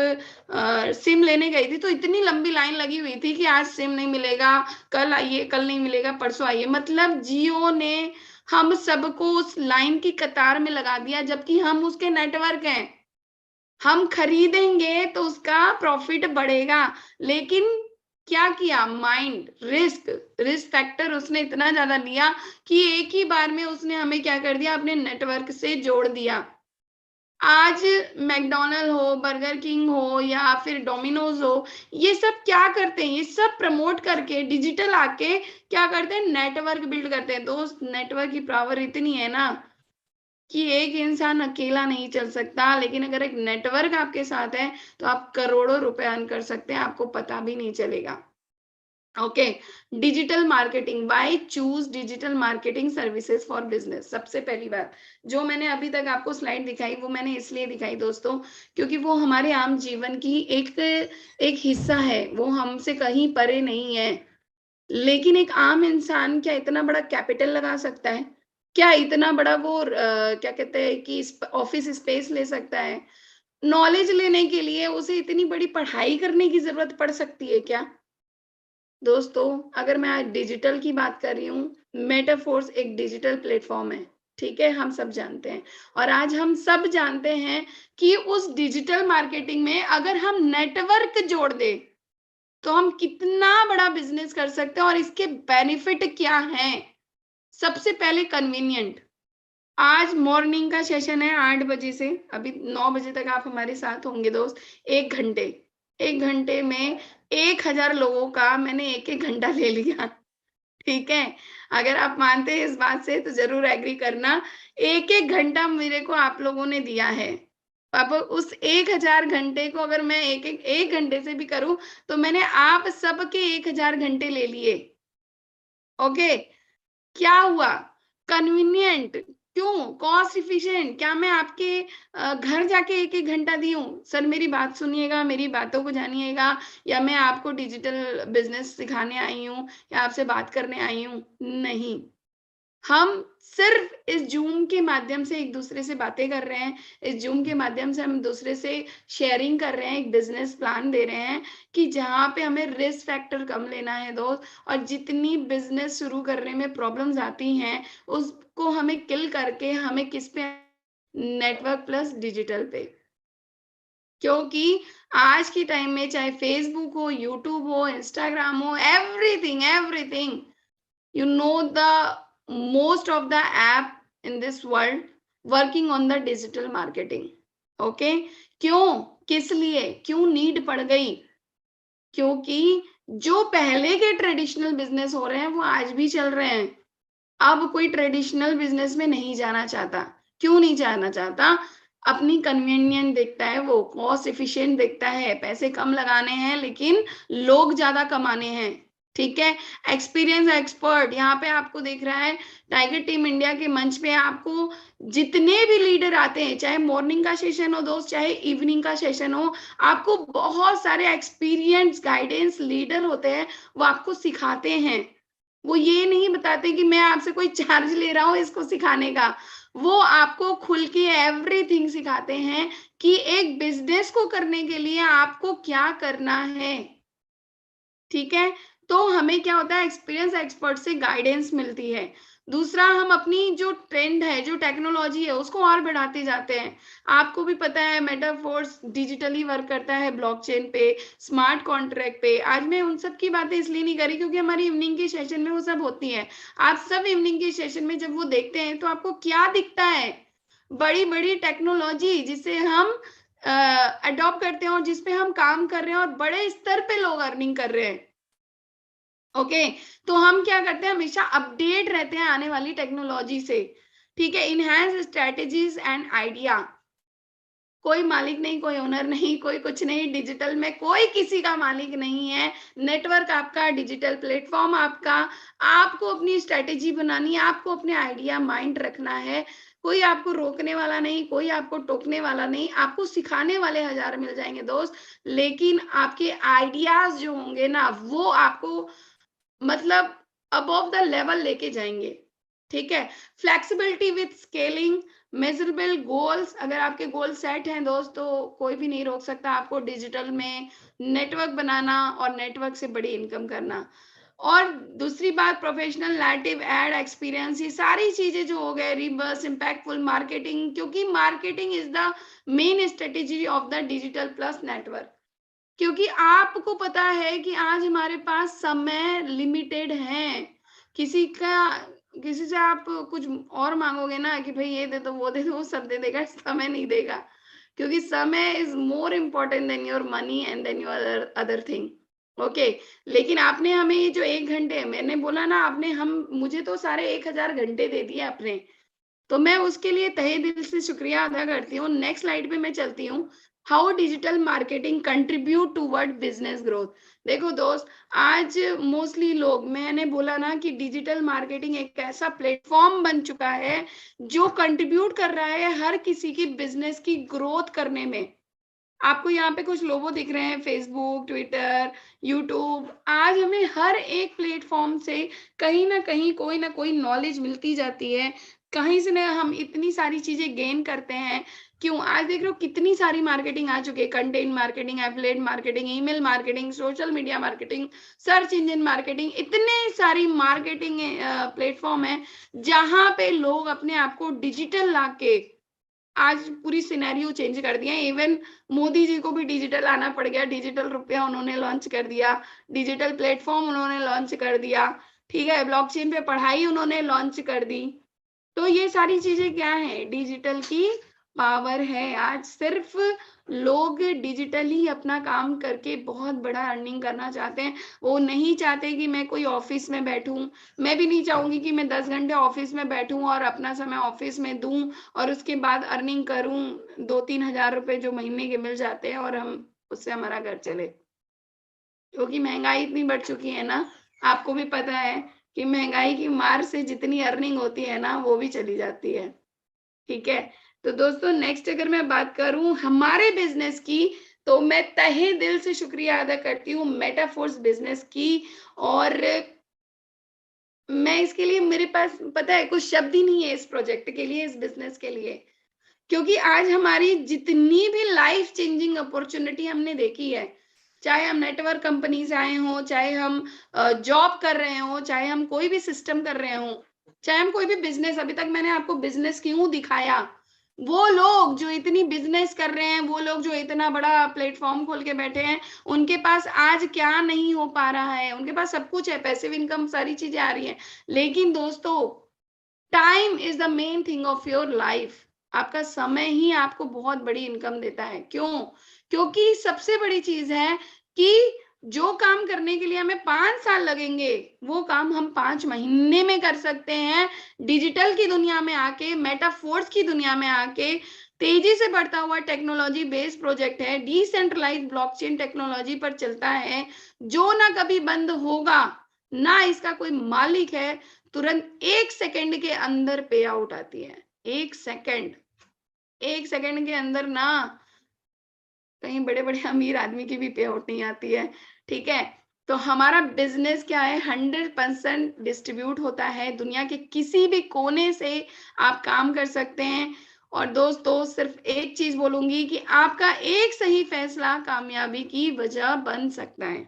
सिम लेने गई थी, तो इतनी लंबी लाइन लगी हुई थी कि आज सिम नहीं मिलेगा, कल आइए, कल नहीं मिलेगा, परसों आइए। मतलब जियो ने हम सबको उस लाइन की कतार में लगा दिया, जबकि हम उसके नेटवर्क हैं। हम खरीदेंगे तो उसका प्रॉफिट बढ़ेगा, लेकिन क्या किया? माइंड, रिस्क फैक्टर उसने इतना ज्यादा लिया कि एक ही बार में उसने हमें क्या कर दिया? अपने नेटवर्क से जोड़ दिया। आज मैकडॉनल्ड हो, बर्गर किंग हो, या फिर डोमिनोज हो, ये सब क्या करते हैं? ये सब प्रमोट करके डिजिटल आके क्या करते हैं? नेटवर्क बिल्ड करते हैं। दोस्त, नेटवर्क की पावर इतनी है ना कि एक इंसान अकेला नहीं चल सकता, लेकिन अगर एक नेटवर्क आपके साथ है, तो आप करोड़ों रुपए अर्न कर सकते हैं, आपको पता भी नहीं चलेगा। Okay, digital marketing, why choose digital marketing services for business. सबसे पहली बात, जो मैंने अभी तक आपको स्लाइड दिखाई, वो मैंने इसलिए दिखाई दोस्तों, क्योंकि वो हमारे आम जीवन की एक एक हिस्सा है, वो हमसे कहीं परे नहीं है। लेकिन एक आम इंसान क्या इतना बड़ा कैपिटल लगा सकता है? क्या इतना बड़ा वो क्या कहते हैं कि ऑफिस स्पेस ले सकता है? नॉलेज लेने के लिए उसे इतनी बड़ी पढ़ाई करने की ज़रूरत पड़ सकती है क्या? दोस्तों, अगर मैं आज डिजिटल की बात कर रही हूँ, मेटाफोर्स एक डिजिटल प्लेटफ़ॉर्म है, ठीक है? हम सब जानते हैं, और आज हम सब जानते हैं कि उस डिजिटल मार्केटिंग में अगर हम नेटवर्क जोड़ दें, तो हम कितना बड़ा बिज़नेस कर सकते हैं, और इसके बेनिफिट क्या हैं? सबसे पहले कन्वीनिएंट। आज मॉर्निंग का सेशन है 8 बजे से, अभी 9 बजे तक आप हमारे साथ होंगे दोस्त। 1 घंटे, 1 घंटे में 1000 लोगों का मैंने 1-1 घंटा ले लिया, ठीक है? अगर आप मानते हैं इस बात से तो ज़रूर एग्री करना। 1-1 घंटा मेरे को आप लोगों ने दिया है। अब उस 1000 घंटे को अगर मैं 1 घंटे से भी करूँ, तो मैंने आप सबके 1000 घंटे ले लिए, ओके? क्या हुआ? कन्वीनिएंट। क्यों? Cost efficient. क्या मैं आपके घर जाके 1-1 घंटा दी हूँ? सर मेरी बात सुनिएगा, मेरी बातों को जानिएगा, या मैं आपको डिजिटल बिज़नेस सिखाने आई हूँ, या आपसे बात करने आई हूँ? नहीं। हम सिर्फ़ इस ज़ूम के माध्यम से एक-दूसरे से बातें कर रहे हैं, इस ज़ूम के माध्यम से हम दूसरे से शेयरिंग कर रहे हैं, एक बिज़नेस प्लान दे रहे हैं कि जहाँ पे हमें रिस्क फैक्टर कम लेना है दोस्त, और जितनी बिज़नेस शुरू करने में प्रॉब्लम्स आती हैं, उसको हमें किल करके हमें किस पे? नेटवर्क प्लस डिजिटल पे। क्योंकि आज के टाइम में चाहे फ़ेसबुक हो, यूट्यूब हो, इंस्टाग्राम हो, everything, everything, you know the most of the app in this world working on the digital marketing, okay? क्यों? किस लिए? क्यों नीड पड़ गई? क्योंकि जो पहले के ट्रेडिशनल बिज़नेस हो रहे हैं, वो आज भी चल रहे हैं। अब कोई ट्रेडिशनल बिज़नेस में नहीं जाना चाहता। क्यों नहीं जाना चाहता? अपनी कन्वीनिएंट देखता है वो, कॉस्ट एफिशिएंट देखता है, पैसे कम लगाने हैं लेकिन लोग ज़्यादा कमाने हैं, ठीक है? एक्सपीरियंस एक्सपर्ट यहाँ पे आपको दिख रहा है, टाइगर टीम इंडिया के मंच पे आपको जितने भी लीडर आते हैं, चाहे मॉर्निंग का सेशन हो दोस्त, चाहे इवनिंग का सेशन हो, आपको बहुत सारे एक्सपीरियंस गाइडेंस लीडर होते हैं, वो आपको सिखाते हैं। वो ये नहीं बताते कि मैं आपसे कोई चार्ज ले रहा हूँ इसको सिखाने का। वो आपको खुल के एवरीथिंग सिखाते हैं कि एक बिज़नेस को करने के लिए आपको क्या करना है, ठीक है? तो हमें क्या होता है एक्सपीरियंस एक्सपर्ट से गाइडेंस मिलती है। दूसरा हम अपनी जो ट्रेंड है, जो टेक्नोलॉजी है उसको और बढ़ाते जाते हैं। आपको भी पता है मेटाफोर्स डिजिटली वर्क करता है ब्लॉकचेन पे, स्मार्ट कॉन्ट्रैक्ट पे। आज मैं उन सब की बातें इसलिए नहीं कर रही क्योंकि हमारी इवनिंग के सेशन में वो सब होती है। आप सब इवनिंग के सेशन में जब वो देखते हैं तो आपको क्या दिखता है? बड़ी-बड़ी टेक्नोलॉजी जिसे हम अडॉप्ट करते हैं और जिस पे हम काम कर रहे हैं और बड़े स्तर पे लोग अर्निंग कर रहे हैं। ओके, तो हम क्या करते हैं हमेशा अपडेट रहते हैं आने वाली टेक्नोलॉजी से, ठीक है? Enhance strategies and idea. कोई मालिक नहीं, कोई ओनर नहीं, कोई कुछ नहीं, डिजिटल में कोई किसी का मालिक नहीं है। नेटवर्क आपका, डिजिटल प्लेटफॉर्म आपका, आपको अपनी स्ट्रेटेजी बनानी है, आपको अपने आइडिया माइंड रखना है। कोई आपको रोकने वाला नहीं, कोई आपको टोकने वाला नहीं, आपको सिखाने वाले हजार मिल जाएंगे दोस्त, लेकिन आपके आइडियाज जो होंगे ना वो आपको मतलब अबव द लेवल लेके जाएंगे, ठीक है? Flexibility with scaling, measurable goals. अगर आपके गोल सेट हैं दोस्त तो कोई भी नहीं रोक सकता आपको डिजिटल में नेटवर्क बनाना और नेटवर्क से बड़ी इनकम करना। और दूसरी बात प्रोफेशनल नैरेटिव एड एक्सपीरियंस, ये सारी चीजें जो हो गए, रिवर्स इम्पैक्टफुल मार्केटिंग, क्योंकि marketing is the main strategy of the digital plus network. क्योंकि आपको पता है कि आज हमारे पास समय लिमिटेड है। किसी का किसी से आप कुछ और माँगोगे ना कि भई ये दे दो, वो दे दो, वो सब दे देगा, समय नहीं देगा। क्योंकि समय is more important than your money and than your other thing. Okay, लेकिन आपने हमें ये जो 1 घंटे मैंने बोला ना आपने हम मुझे तो सारे 1000 घंटे दे दिए आपने। तो मैं उसके लिए तहे दिल से शुक्रिया अदा करती हूँ। नेक्स्ट स्लाइड पे मैं चलती हूँ। How digital marketing contribute toward business growth. देखो दोस्त, आज मोस्टली लोग, मैंने बोला ना कि डिजिटल मार्केटिंग एक ऐसा प्लेटफॉर्म बन चुका है जो कंट्रीब्यूट कर रहा है हर किसी की बिजनेस की ग्रोथ करने में। आपको यहाँ पे कुछ लोगो दिख रहे हैं, फेसबुक, ट्विटर, यूट्यूब। आज हमें हर एक प्लेटफॉर्म से कहीं ना कहीं कोई ना कोई नॉलेज मिलती जाती है, कहीं से ना हम इतनी सारी चीजें गेन करते हैं। क्यों? आज देख रहे हो कितनी सारी मार्केटिंग आ चुकी है, content marketing, affiliate marketing, email marketing, social media marketing, search engine marketing, इतने सारी मार्केटिंग प्लेटफॉर्म है जहां पे लोग अपने आप को डिजिटल ला के आज पूरी सिनेरियो चेंज कर दिया है। इवन मोदी जी को भी डिजिटल आना पड़ गया, डिजिटल रुपया उन्होंने लॉन्च कर दिया, डिजिटल प्लेटफॉर्म उन्होंने लॉन्च कर दिया, ठीक है? ब्लॉकचेन पे पढ़ाई उन्होंने लॉन्च कर दी। तो ये सारी चीजें क्या है? डिजिटल की पावर है। आज सिर्फ लोग डिजिटली अपना काम करके बहुत बड़ा अर्निंग करना चाहते हैं। वो नहीं चाहते कि मैं कोई ऑफिस में बैठूं। मैं भी नहीं चाहूंगी कि मैं 10 घंटे ऑफिस में बैठूं और अपना समय ऑफिस में दूं और उसके बाद अर्निंग करूं 2-3 हजार रुपए जो महीने के मिल जाते हैं और हम उससे हमारा घर चले। क्योंकि महंगाई इतनी बढ़ चुकी है ना, आपको भी पता है कि महंगाई की मार से जितनी अर्निंग होती है ना, वो भी चली जाती है। ठीक है? तो दोस्तों नेक्स्ट अगर मैं बात करूँ हमारे बिज़नेस की, तो मैं तहे दिल से शुक्रिया अदा करती हूँ मेटाफोर्स बिज़नेस की। और मैं इसके लिए मेरे पास पता है कुछ शब्द ही नहीं है इस प्रोजेक्ट के लिए, इस बिज़नेस के लिए। क्योंकि आज हमारी जितनी भी लाइफ चेंजिंग अपॉर्चुनिटी हमने देखी है, चाहे हम नेटवर्क कंपनी से आए हों, चाहे हम जॉब कर रहे हों, चाहे हम कोई भी सिस्टम कर रहे हों, चाहे हम कोई भी बिजनेस, अभी तक मैंने आपको बिजनेस क्यों दिखाया, वो लोग जो इतनी बिजनेस कर रहे हैं, वो लोग जो इतना बड़ा प्लेटफॉर्म खोल के बैठे हैं, उनके पास आज क्या नहीं हो पा रहा है? उनके पास सब कुछ है, पैसिव इनकम सारी चीजें आ रही हैं, लेकिन दोस्तों time is the main thing of your life. आपका समय ही आपको बहुत बड़ी इनकम देता है। क्यों? क्योंकि सबसे बड़ी चीज़ है कि जो काम करने के लिए हमें 5 साल लगेंगे, वो काम हम 5 महीने में कर सकते हैं। डिजिटल की दुनिया में आके, मेटाफोर्स की दुनिया में आके, तेज़ी से बढ़ता हुआ टेक्नोलॉजी बेस्ड प्रोजेक्ट है, डिसेंट्रलाइज्ड ब्लॉकचेन टेक्नोलॉजी पर चलता है, जो ना कभी बंद होगा, ना इसका कोई मालिक है। तुरंत 1 सेकंड के अंदर पे आउट आती है। 1 सेकंड। 1 सेकंड के अंदर ना कहीं बड़े-बड़े अमीर आदमी की भी पे आउट नहीं आती है, ठीक है? तो हमारा बिज़नेस क्या है, 100% डिस्ट्रीब्यूट होता है, दुनिया के किसी भी कोने से आप काम कर सकते हैं। और दोस्तों सिर्फ़ एक चीज़ बोलूँगी कि आपका एक सही फैसला कामयाबी की वजह बन सकता है।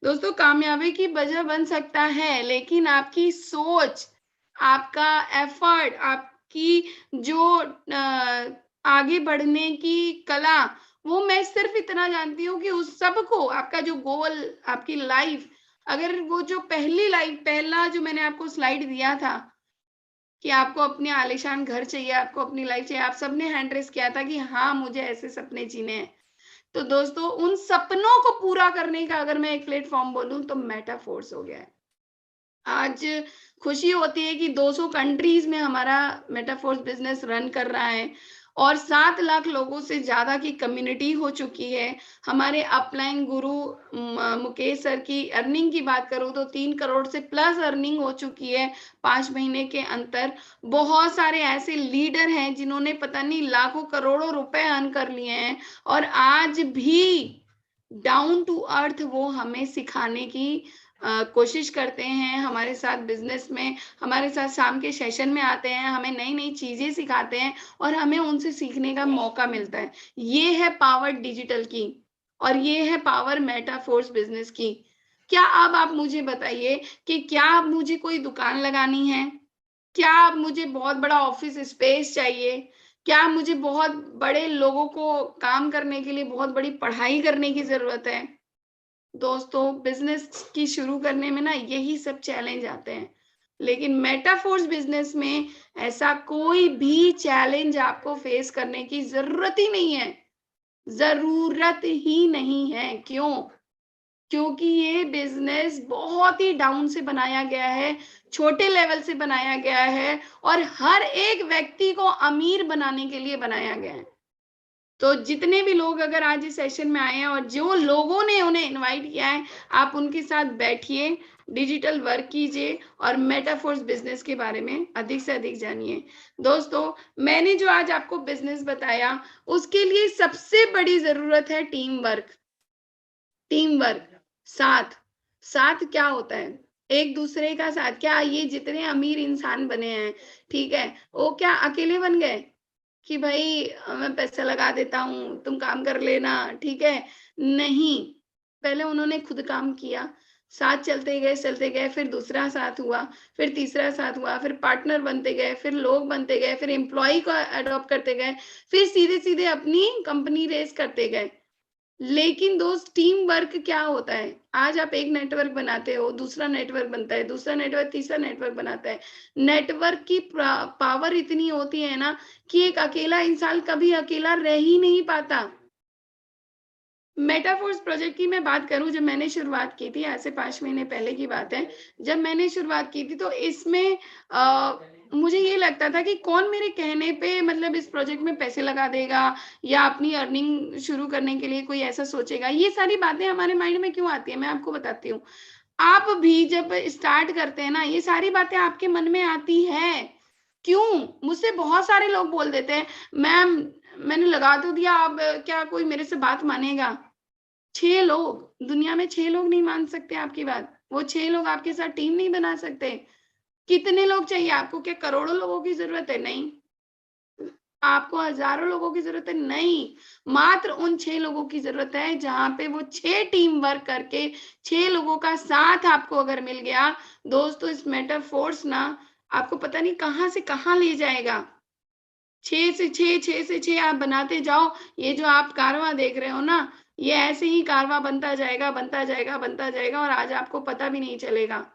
दोस्तों कामयाबी की वजह बन सकता है, लेकिन आपकी सोच, आपका एफ़र्ट, आपकी जो आगे बढ़ने की कला, वो मैं सिर्फ इतना जानती हूँ कि उस सबको आपका जो गोल, आपकी लाइफ, अगर वो जो पहला जो मैंने आपको स्लाइड दिया था कि आपको अपने आलीशान घर चाहिए, आपको अपनी लाइफ चाहिए, आप सबने हैंड रेज़ किया था कि हाँ, मुझे ऐसे सपने जीने हैं। तो दोस्तों उन सपनों को पूरा करने का अगर मैं एक प्लेटफ़ॉर्म बोलूँ तो मेटाफोर्स हो गया है। आज खुशी होती है कि 200 कंट्रीज़ में हमारा मेटाफोर्स बिज़नेस रन कर रहा है और 7 लाख लोगों से ज़्यादा की कम्युनिटी हो चुकी है। हमारे अपलाइन गुरु मुकेश सर की अर्निंग की बात करूँ तो 3 करोड़ से प्लस अर्निंग हो चुकी है 5 महीने के अंतर। बहुत सारे ऐसे लीडर हैं जिन्होंने पता नहीं लाखों करोड़ों रुपए अर्न कर लिए हैं और आज भी डाउन टू अर्थ वो हमें सिखाने की कोशिश करते हैं, हमारे साथ बिज़नेस में, हमारे साथ शाम के सेशन में आते हैं, हमें नई-नई चीज़ें सिखाते हैं और हमें उनसे सीखने का मौका मिलता है। ये है पावर डिजिटल की और ये है पावर मेटाफोर्स बिज़नेस की। क्या अब आप मुझे बताइए कि क्या अब मुझे कोई दुकान लगानी है? क्या अब मुझे बहुत बड़ा ऑफ़िस स्पेस चाहिए? क्या मुझे बहुत बड़े लोगों को काम करने के लिए बहुत बड़ी पढ़ाई करने की ज़रूरत है? दोस्तों बिजनेस की शुरू करने में ना यही सब चैलेंज आते हैं, लेकिन मेटाफोर्स बिजनेस में ऐसा कोई भी चैलेंज आपको फेस करने की जरूरत ही नहीं है। जरूरत ही नहीं है। क्यों? क्योंकि ये बिजनेस बहुत ही डाउन से बनाया गया है, छोटे लेवल से बनाया गया है और हर एक व्यक्ति को अमीर बनाने के लिए बनाया गया है। तो जितने भी लोग अगर आज इस सेशन में आए हैं और जो लोगों ने उन्हें इनवाइट किया है, आप उनके साथ बैठिए, डिजिटल वर्क कीजिए और मेटाफोर्स बिज़नेस के बारे में अधिक से अधिक जानिए। दोस्तों, मैंने जो आज आपको बिज़नेस बताया, उसके लिए सबसे बड़ी ज़रूरत है टीम वर्क। टीम वर्क, साथ। साथ क्या होता है? एक-दूसरे का साथ। क्या ये जितने अमीर इंसान बने हैं, ठीक है, वो क्या अकेले बन गए? कि भई मैं पैसा लगा देता हूँ, तुम काम कर लेना, ठीक है? नहीं, पहले उन्होंने खुद काम किया, साथ चलते गए, फिर दूसरा साथ हुआ, फिर तीसरा साथ हुआ, फिर पार्टनर बनते गए, फिर लोग बनते गए, फिर एम्प्लॉयी को एडॉप्ट करते गए, फिर सीधे-सीधे अपनी कंपनी रेज़ करते गए। लेकिन दोस्त टीम वर्क क्या होता है? आज आप एक नेटवर्क बनाते हो, दूसरा नेटवर्क बनता है, दूसरा नेटवर्क तीसरा नेटवर्क बनाता है। नेटवर्क की पावर इतनी होती है ना कि एक अकेला इंसान कभी अकेला रह ही नहीं पाता। मेटाफोर्स प्रोजेक्ट की मैं बात करूँ जब मैंने शुरुआत की थी, आज से 5 महीने पहले की बात है। जब मैंने शुरुआत की थी तो इसमें मुझे ये लगता था कि कौन मेरे कहने पे मतलब इस प्रोजेक्ट में पैसे लगा देगा या अपनी अर्निंग शुरू करने के लिए कोई ऐसा सोचेगा। ये सारी बातें हमारे माइंड में क्यों आती हैं, मैं आपको बताती हूँ। आप भी जब स्टार्ट करते हैं ना, ये सारी बातें आपके मन में आती हैं। क्यों? मुझसे बहुत सारे लोग बोल देते हैं, मैम मैंने लगा तो दिया, अब क्या कोई मेरे से बात मानेगा? 6 लोग, दुनिया में 6 लोग नहीं मान सकते आपकी बात। वो 6 लोग आपके साथ टीम नहीं बना सकते। कितने लोग चाहिए आपको? क्या करोड़ों लोगों की ज़रूरत है? नहीं। आपको हज़ारों लोगों की ज़रूरत है? नहीं। मात्र उन 6 लोगों की ज़रूरत है जहाँ पे वो 6 टीम वर्क करके 6 लोगों का साथ आपको अगर मिल गया, दोस्तों इस मेटाफोर्स ना आपको पता नहीं कहाँ से कहाँ ले जाएगा। 6 से 6, 6 से 6 आप बनाते जाओ। ये जो आप कारवां देख रहे हो ना, ये ऐसे ही कारवां बनता जाएगा, बनता जाएगा, बनता जाएगा और आज आपको पता भी नहीं चलेगा।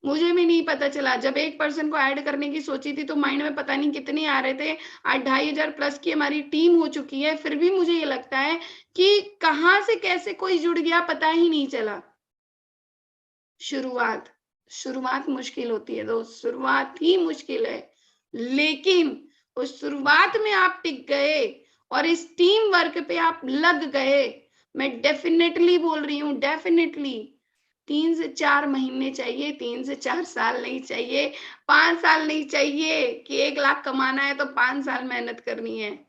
मुझे भी नहीं पता चला। जब एक पर्सन को ऐड करने की सोची थी तो माइंड में पता नहीं कितने आ रहे थे। आज 2500 प्लस की हमारी टीम हो चुकी है, फिर भी मुझे ये लगता है कि कहाँ से कैसे कोई जुड़ गया पता ही नहीं चला। शुरुआत, शुरुआत मुश्किल होती है दोस्त, शुरुआत ही मुश्किल है। लेकिन उस शुरुआत में आप टिक गए और इस टीम वर्क पे आप लग गए, मैं डेफिनेटली बोल रही हूँ, डेफिनेटली 3 से 4 महीने चाहिए, 3 से 4 साल नहीं चाहिए, 5 साल नहीं चाहिए कि 1 लाख कमाना है तो 5 साल मेहनत करनी है।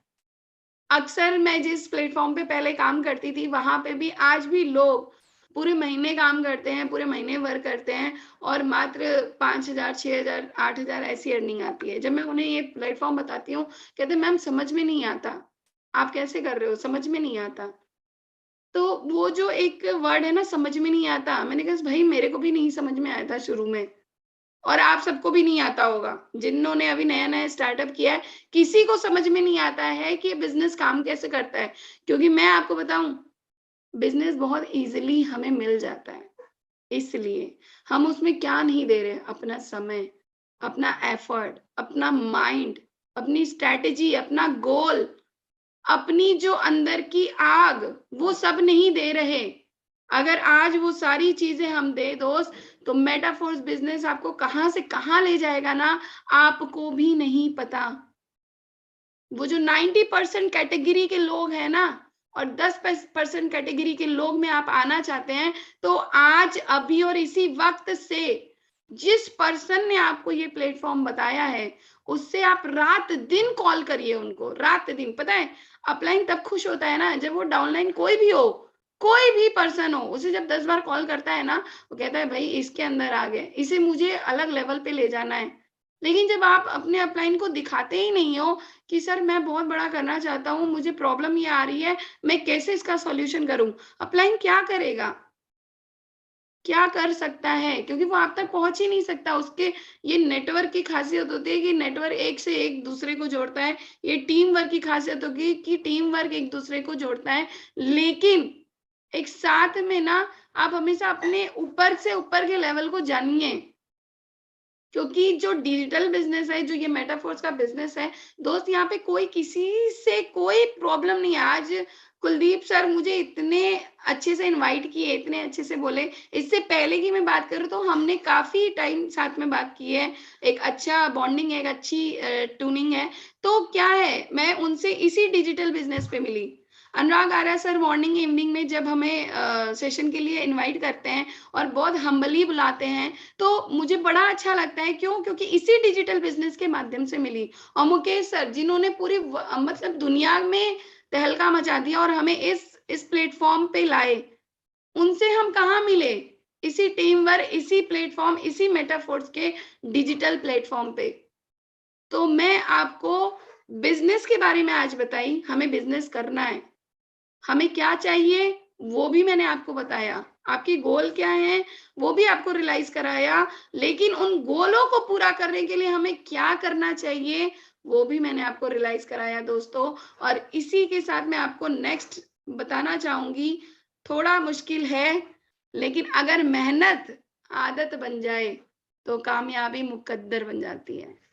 अक्सर मैं जिस प्लेटफ़ॉर्म पे पहले काम करती थी, वहाँ पे भी आज भी लोग पूरे महीने काम करते हैं, पूरे महीने वर्क करते हैं और मात्र 5,000, 6,000, 8,000 ऐसी अर्निंग आती है। जब मैं उन्हें ये प्लेटफ़ॉर्म बताती हूँ, कहते हैं, "मैम समझ में नहीं आता। आप कैसे कर रहे हो? समझ में नहीं आता।" तो वो जो एक वर्ड है ना, समझ में नहीं आता, मैंने कहा, "भई मेरे को भी नहीं समझ में आया था शुरू में।" और आप सबको भी नहीं आता होगा। जिन्होंने अभी नया-नया स्टार्टअप किया है, किसी को समझ में नहीं आता है कि बिज़नेस काम कैसे करता है। क्योंकि मैं आपको बताऊँ, बिज़नेस बहुत ईज़िली हमें मिल जाता है। इसलिए हम उसमें क्या नहीं दे रहे, अपना समय, अपना एफर्ट, अपना माइंड, अपनी स्ट्रैटेजी, अपना गोल, अपनी जो अंदर की आग, वो सब नहीं दे रहे। अगर आज वो सारी चीज़ें हम दें दोस्त, तो मेटाफोर्स बिज़नेस आपको कहाँ से कहाँ ले जाएगा ना, आपको भी नहीं पता। वो जो 90% कैटेगरी के लोग हैं ना और 10% कैटेगरी के लोग में आप आना चाहते हैं, तो आज, अभी और इसी वक़्त से जिस पर्सन ने आपको ये प्लेटफ़ॉर्म बताया है, उससे आप रात-दिन कॉल करिए उनको, रात-दिन। पता है, अपलाइन तब खुश होता है ना, जब वो डाउनलाइन कोई भी पर्सन हो, उसे जब 10 बार कॉल करता है ना, वो कहता है, "भई इसके अंदर आ गए, इसे मुझे अलग लेवल पे ले जाना है।" लेकिन जब आप अपने अपलाइन को दिखाते ही नहीं हो कि सर मैं बहुत बड़ा करना चाहता हूँ, मुझे प्रॉब्लम ये आ रही है, मैं कैसे इसका सॉल्यूशन करूँ? अपलाइन क्या करेगा? क्या कर सकता है? क्योंकि वो आप तक पहुँच ही नहीं सकता। उसके ये नेटवर्क की ख़ासियत होती है कि नेटवर्क एक से एक दूसरे को जोड़ता है। ये टीम वर्क की ख़ासियत होगी कि टीम वर्क एक दूसरे को जोड़ता है। लेकिन एक साथ में ना आप हमेशा अपने ऊपर से ऊपर के लेवल को जानिए। क्योंकि जो डिजिटल बिज़नेस है, जो ये मेटाफोर्स का बिज़नेस है, दोस्त यहाँ पे कोई किसी से कोई प्रॉब्लम नहीं है। आज कुलदीप सर मुझे इतने अच्छे से इनवाइट किए, इतने अच्छे से बोले। इससे पहले की मैं बात करूँ तो हमने काफ़ी टाइम साथ में बात की है। एक अच्छा बॉन्डिंग है, एक अच्छी ट्यूनिंग है। तो क्या है, मैं उनसे इसी डिजिटल बिज़नेस पे मिली। अनुराग आर्या सर मॉर्निंग इवनिंग में जब हमें सेशन के लिए इनवाइट करते हैं और बहुत हम्बली बुलाते हैं, तो मुझे बड़ा अच्छा लगता है। क्यों? क्योंकि इसी डिजिटल बिज़नेस के माध्यम से मिली। और मुकेश सर जिन्होंने पूरी मतलब दुनिया में तहलका मचा दिया और हमें इस प्लेटफ़ॉर्म पे लाए, उनसे हम कहाँ मिले? इसी टीम वर्क, इसी प्लेटफ़ॉर्म, इसी मेटाफोर्स के डिजिटल प्लेटफ़ॉर्म पे। तो मैं आपको बिज़नेस के बारे में आज बताई, हमें बिज़नेस करना है। हमें क्या चाहिए, वो भी मैंने आपको बताया। आपके गोल क्या हैं, वो भी आपको रियलाइज़ कराया। लेकिन उन गोलों को पूरा करने के लिए हमें क्या करना चाहिए, वो भी मैंने आपको रियलाइज़ कराया दोस्तों। और इसी के साथ मैं आपको नेक्स्ट बताना चाहूँगी, थोड़ा मुश्किल है, लेकिन अगर मेहनत आदत बन जाए, तो कामयाबी मुकद्दर बन जाती है।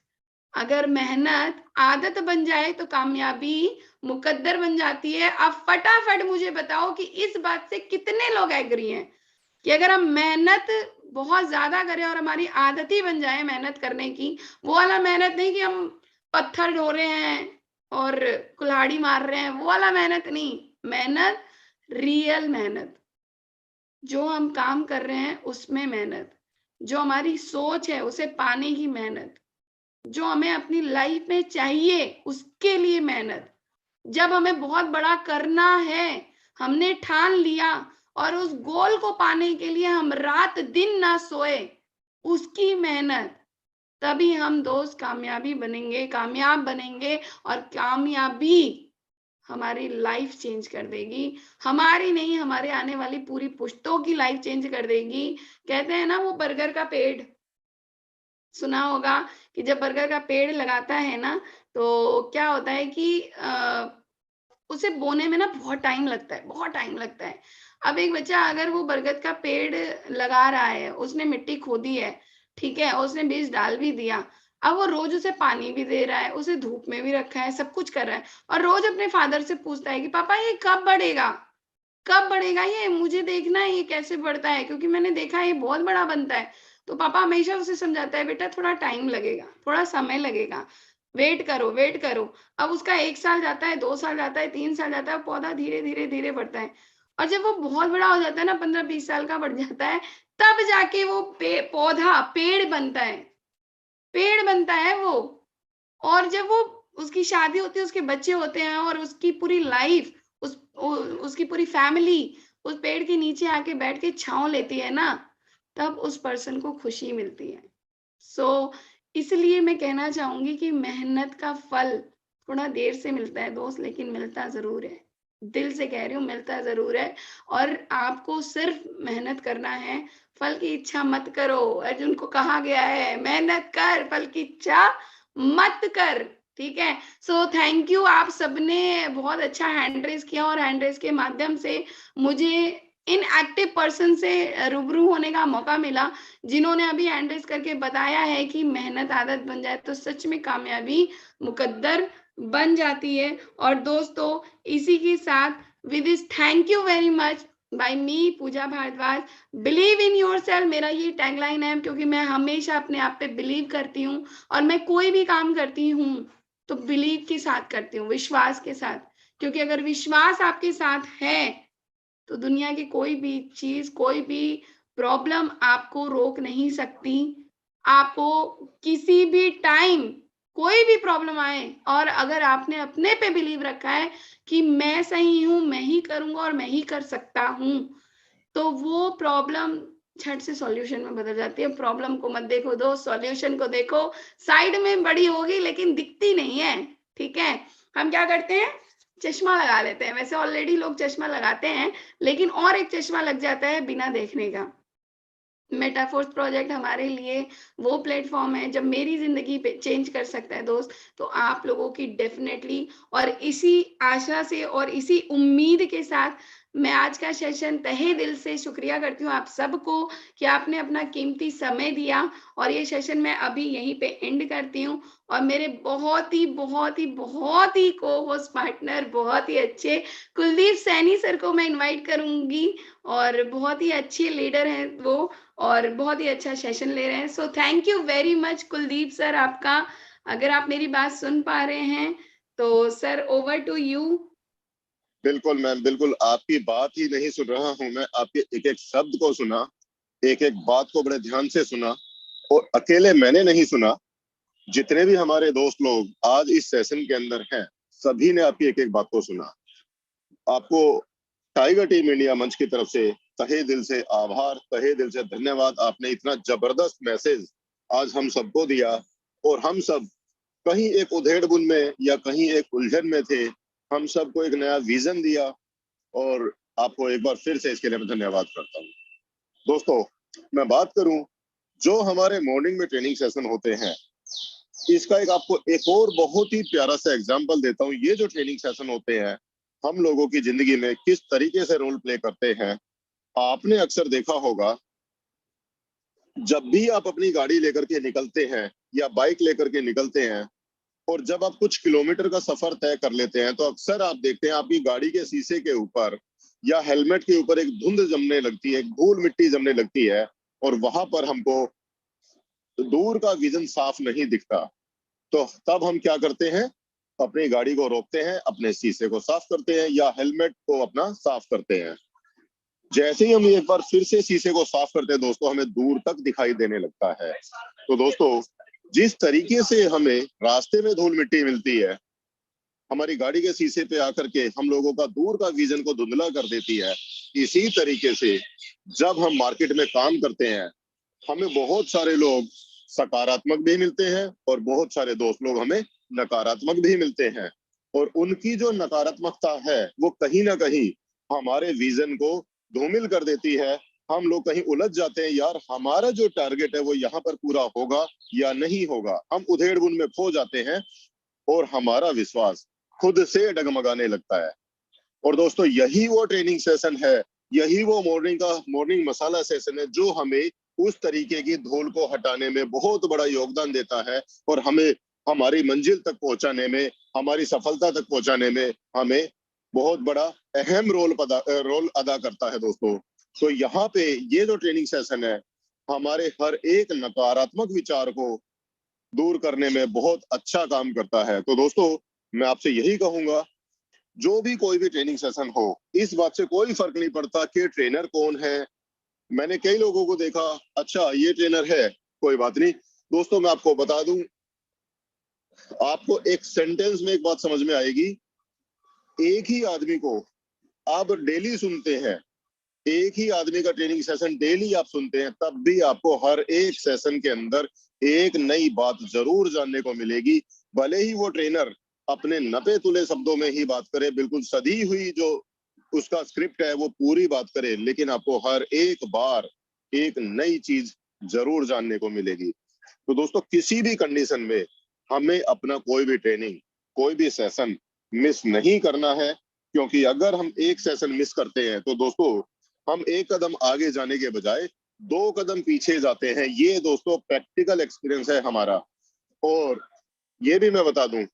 अगर मेहनत आदत बन जाए तो कामयाबी मुकद्दर बन जाती है। अब फटाफट मुझे बताओ कि इस बात से कितने लोग एग्री हैं कि अगर हम मेहनत बहुत ज़्यादा करें और हमारी आदत ही बन जाए मेहनत करने की, वो वाला मेहनत नहीं कि हम पत्थर ढो रहे हैं और कुल्हाड़ी मार रहे हैं, वो वाला मेहनत नहीं। मेहनत, रियल मेहनत। जो हम काम कर रहे हैं उसमें मेहनत, जो हमारी सोच है उसे पाने की मेहनत, जो हमें अपनी लाइफ में चाहिए उसके लिए मेहनत। जब हमें बहुत बड़ा करना है, हमने ठान लिया और उस गोल को पाने के लिए हम रात दिन ना सोए, उसकी मेहनत, तभी हम दोस्त कामयाबी बनेंगे, कामयाब बनेंगे। और कामयाबी हमारी लाइफ चेंज कर देगी। हमारी नहीं, हमारे आने वाली पूरी पुश्तों की लाइफ चेंज कर देगी। कहते हैं ना, वो बर्गर का पेड़, सुना होगा कि जब बरगद का पेड़ लगाता है ना, तो क्या होता है कि उसे बोने में ना बहुत टाइम लगता है, बहुत टाइम लगता है। अब एक बच्चा अगर वो बरगद का पेड़ लगा रहा है, उसने मिट्टी खोदी है, ठीक है, और उसने बीज डाल भी दिया। अब वो रोज उसे पानी भी दे रहा है, उसे धूप में भी रखा है, सब कुछ कर रहा है, और रोज अपने फादर से पूछता है कि पापा ये कब बढ़ेगा, कब बढ़ेगा, ये मुझे देखना है ये कैसे बढ़ता है, क्योंकि मैंने देखा है ये बहुत बड़ा बनता है। तो पापा हमेशा उसे समझाता है, बेटा थोड़ा टाइम लगेगा, थोड़ा समय लगेगा, वेट करो, वेट करो। अब उसका 1 साल जाता है, 2 साल जाता है, 3 साल जाता है, पौधा धीरे-धीरे बढ़ता है। और जब वो बहुत बड़ा हो जाता है ना, 15-20 साल का बढ़ जाता है, तब जाके वो पौधा पेड़ बनता है, पेड़ बनता है वो। और जब वो उसकी शादी होती है, उसके बच्चे होते हैं, और उसकी पूरी लाइफ, उसकी पूरी फैमिली उस पेड़ के नीचे आके बैठ के छाँव लेती है ना, तब उस पर्सन को खुशी मिलती है। सो इसलिए मैं कहना चाहूँगी कि मेहनत का फल थोड़ा देर से मिलता है दोस्त, लेकिन मिलता ज़रूर है। दिल से कह रही हूँ, मिलता ज़रूर है, और आपको सिर्फ़ मेहनत करना है, फल की इच्छा मत करो। अर्जुन को कहा गया है, मेहनत कर, फल की इच्छा मत कर, ठीक है? सो थैंक यू, आप सबने बहुत अच्छा हैंड रेज़ किया, और हैंड रेज़ के माध्यम से मुझे इनएक्टिव पर्सन से रूबरू होने का मौका मिला, जिन्होंने अभी हैंड रेज़ करके बताया है कि मेहनत आदत बन जाए तो सच में कामयाबी मुकद्दर बन जाती है। और दोस्तों, इसी के साथ with this thank you very much by me Pooja Bhardwaj. Believe in yourself मेरा ये टैगलाइन है, क्योंकि मैं हमेशा अपने आप पे बिलीव करती हूँ, और मैं कोई भी काम करती हूँ तो बिलीव के साथ करती हूँ, विश्वास के साथ। क्योंकि अगर विश्वास आपके साथ है, तो दुनिया की कोई भी चीज़, कोई भी प्रॉब्लम आपको रोक नहीं सकती। आपको किसी भी टाइम कोई भी प्रॉब्लम आए, और अगर आपने अपने पे बिलीव रखा है कि मैं सही हूँ, मैं ही करूँगा और मैं ही कर सकता हूँ, तो वो प्रॉब्लम झट से सॉल्यूशन में बदल जाती है। प्रॉब्लम को मत देखो दोस्त, सॉल्यूशन को देखो। साइड में बड़ी होगी लेकिन दिखती नहीं है, ठीक है? हम क्या करते हैं? चश्मा लगा लेते हैं। वैसे ऑलरेडी लोग चश्मा लगाते हैं, लेकिन और एक चश्मा लग जाता है बिना देखने का। मेटाफोर्स प्रोजेक्ट हमारे लिए वो प्लेटफॉर्म है जब मेरी ज़िंदगी पे चेंज कर सकता है दोस्त, तो आप लोगों की डेफ़िनेटली। और इसी आशा से और इसी उम्मीद के साथ मैं आज का सेशन तहे दिल से शुक्रिया करती हूँ आप सबको कि आपने अपना कीमती समय दिया, और ये सेशन मैं अभी यहीं पे एंड करती हूँ। और मेरे बहुत ही को-होस्ट पार्टनर, बहुत ही अच्छे कुलदीप सैनी सर को मैं इनवाइट करूँगी, और बहुत ही अच्छे लीडर हैं वो, और बहुत ही अच्छा सेशन ले रहे हैं। So thank you very much Kuldeep sir आपका। अगर आप मेरी बात सुन पा रहे हैं, तो सर ओवर टू यू। बिल्कुल मैम, बिल्कुल आपकी बात ही नहीं सुन रहा हूँ मैं, आपके एक-एक शब्द को सुना, एक-एक बात को बड़े ध्यान से सुना, और अकेले मैंने नहीं सुना, जितने भी हमारे दोस्त लोग आज इस सेशन के अंदर हैं, सभी ने आपकी एक-एक बात को सुना। आपको टाइगर टीम इंडिया मंच की तरफ से तहे दिल से आभार, तहे दिल से धन्यवाद। आपने इतना जबरदस्त मैसेज आज हम सबको दिया, और हम सब कहीं एक उधेड़-बुन में या कहीं एक उलझन में थे, हम सबको एक नया विजन दिया, और आपको एक बार फिर से इसके लिए मैं धन्यवाद करता हूँ। दोस्तों, मैं बात करूं, जो हमारे मॉर्निंग में ट्रेनिंग सेशन होते हैं, इसका एक आपको एक और बहुत ही प्यारा सा एग्जांपल देता हूँ। ये जो ट्रेनिंग सेशन होते हैं, हम लोगों की जिंदगी में किस तरीके से रोल प्ले करते हैं। आपने अक्सर देखा होगा, जब भी आप अपनी गाड़ी लेकर के निकलते हैं या बाइक लेकर के निकलते हैं, और जब आप कुछ किलोमीटर का सफर तय कर लेते हैं, तो अक्सर आप देखते हैं आपकी गाड़ी के शीशे के ऊपर या हेलमेट के ऊपर एक धुंध जमने लगती है, एक धूल मिट्टी जमने लगती है, और वहां पर हमको दूर का विजन साफ नहीं दिखता। तो तब हम क्या करते हैं? अपनी गाड़ी को रोकते हैं, अपने शीशे को साफ करते हैं या हेलमेट को अपना साफ करते हैं। जैसे ही हम एक बार फिर से शीशे को साफ करते हैं दोस्तों, हमें दूर तक दिखाई देने लगता है। तो दोस्तों, जिस तरीके से हमें रास्ते में धूल मिट्टी मिलती है, हमारी गाड़ी के शीशे पे आकर के हम लोगों का दूर का विजन को धुंधला कर देती है, इसी तरीके से जब हम मार्केट में काम करते हैं, हमें बहुत सारे लोग सकारात्मक भी मिलते हैं, और बहुत सारे दोस्त लोग हमें नकारात्मक भी मिलते हैं, और उनकी जो नकारात्मकता है वो कहीं ना कहीं हमारे विजन को धूमिल कर देती है। हम लोग कहीं उलझ जाते हैं, यार हमारा जो टारगेट है वो यहाँ पर पूरा होगा या नहीं होगा। हम उधेड़-बुन में खो जाते हैं, और हमारा विश्वास खुद से डगमगाने लगता है। और दोस्तों, यही वो ट्रेनिंग सेशन है, यही वो मॉर्निंग मसाला सेशन है, जो हमें उस तरीके की धूल को हटाने में बहुत बड़ा योगदान देता है और हमें हमारी मंजिल तक पहुंचाने में, हमारी सफलता तक पहुंचाने में हमें बहुत बड़ा अहम रोल अदा करता है दोस्तों। तो यहाँ पे ये जो ट्रेनिंग सेशन है हमारे हर एक नकारात्मक विचार को दूर करने में बहुत अच्छा काम करता है। तो दोस्तों मैं आपसे यही कहूंगा, जो भी कोई भी ट्रेनिंग सेशन हो, इस बात से कोई फर्क नहीं पड़ता कि ट्रेनर कौन है। मैंने कई लोगों को देखा, अच्छा ये ट्रेनर है, कोई बात नहीं। दोस्तों मैं आपको बता दूं, आपको एक सेंटेंस में एक बात समझ में आएगी। एक ही आदमी को आप डेली सुनते हैं, एक ही आदमी का ट्रेनिंग सेशन डेली आप सुनते हैं, तब भी आपको हर एक सेशन के अंदर एक नई बात जरूर जानने को मिलेगी। भले ही वो ट्रेनर अपने नपे तुले शब्दों में ही बात करे, बिल्कुल सधी हुई जो उसका स्क्रिप्ट है वो पूरी बात करे, लेकिन आपको हर एक बार एक नई चीज जरूर जानने को मिलेगी। तो दोस्तों किसी भी कंडीशन में हमें अपना कोई भी ट्रेनिंग, कोई भी सेशन मिस नहीं करना है, क्योंकि अगर हम एक सेशन मिस करते हैं तो दोस्तों हम एक कदम आगे जाने के बजाय 2 कदम पीछे जाते हैं। ये दोस्तों प्रैक्टिकल एक्सपीरियंस है हमारा। और ये भी मैं बता दूं,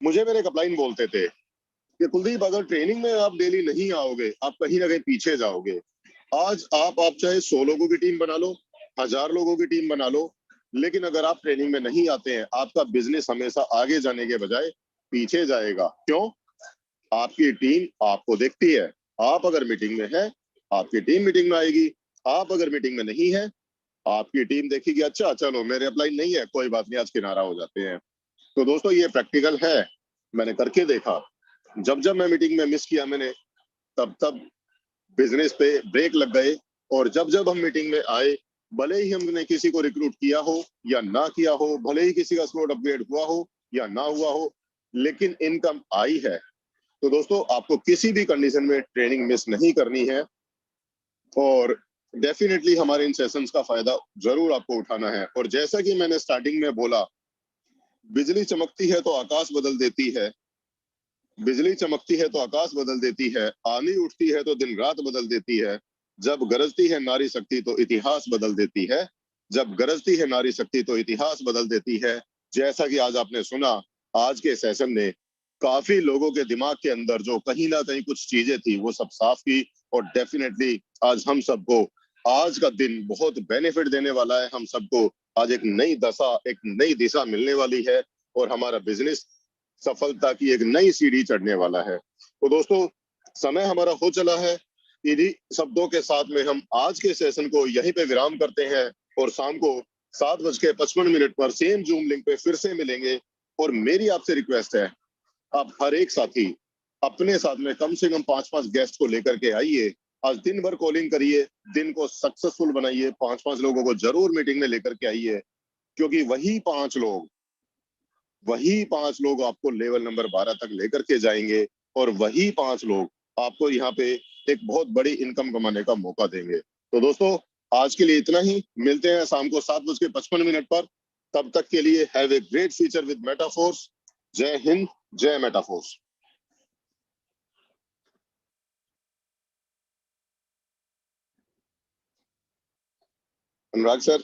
मुझे मेरे अपलाइन बोलते थे कि कुलदीप अगर ट्रेनिंग में आप डेली नहीं आओगे, आप कहीं ना कहीं पीछे जाओगे। आज आप चाहे 100 लोगों की टीम बना लो, 1000 लोगों की टीम बना लो, लेकिन अगर आप ट्रेनिंग में नहीं आते हैं, आपका बिजनेस हमेशा आगे जाने के बजाय पीछे जाएगा। क्यों? आपकी टीम आपको देखती है। आप अगर मीटिंग में है, आपकी टीम मीटिंग में आएगी। आप अगर मीटिंग में नहीं है, आपकी टीम देखेगी, अच्छा चलो मेरे अपलाइन नहीं है, कोई बात नहीं, आज किनारा हो जाते हैं। तो दोस्तों ये प्रैक्टिकल है, मैंने करके देखा। जब जब मैं मीटिंग में मिस किया मैंने, तब तब बिजनेस पे ब्रेक लग गए। और जब जब हम मीटिंग में आए, भले ही हमने किसी को रिक्रूट किया हो या ना किया हो, भले ही किसी का स्लोट अपग्रेड हुआ हो या ना हुआ हो, लेकिन इनकम आई है। तो दोस्तों आपको किसी भी कंडीशन में ट्रेनिंग मिस नहीं करनी है और डेफिनेटली हमारे इन सेशंस का फायदा जरूर आपको उठाना है। और जैसा कि मैंने स्टार्टिंग में बोला, बिजली चमकती है तो आकाश बदल देती है, बिजली चमकती है तो आकाश बदल देती है, आंधी उठती है तो दिन रात बदल देती है, जब गरजती है नारी शक्ति तो इतिहास बदल देती है, जब गरजती है नारी शक्ति तो इतिहास बदल देती है। जैसा कि आज आपने सुना, आज के सेशन ने काफी लोगों के दिमाग के अंदर जो कहीं ना कहीं कुछ चीजें थी वो सब साफ की। और डेफिनेटली आज हम सबको आज का दिन बहुत बेनिफिट देने वाला है। हम सबको आज एक नई दशा, एक नई दिशा मिलने वाली है और हमारा बिजनेस सफलता की एक नई सीढ़ी चढ़ने वाला है। तो दोस्तों समय हमारा हो चला है। इन्हीं शब्दों के साथ में हम आज के सेशन को यहीं पे विराम करते हैं और शाम को 7:55 पर सेम जूम लिंक पे फिर से मिलेंगे। और मेरी आपसे रिक्वेस्ट है, आप हर एक साथी अपने साथ में कम से कम 5-5 गेस्ट को लेकर के आइए। आज दिन भर कॉलिंग करिए, दिन को सक्सेसफुल बनाइए। 5-5 लोगों को जरूर मीटिंग में लेकर के आइए, क्योंकि वही पांच लोग आपको लेवल नंबर 12 तक लेकर के जाएंगे और वही 5 लोग आपको यहाँ पे एक बहुत बड़ी इनकम कमाने का मौका देंगे। तो दोस्तों आज के लिए इतना ही, मिलते हैं शाम को 7:55 पर। तब तक के लिए have a great future with Metaforce. जय हिंद, जय मेटाफोर्स। अनुराग सर।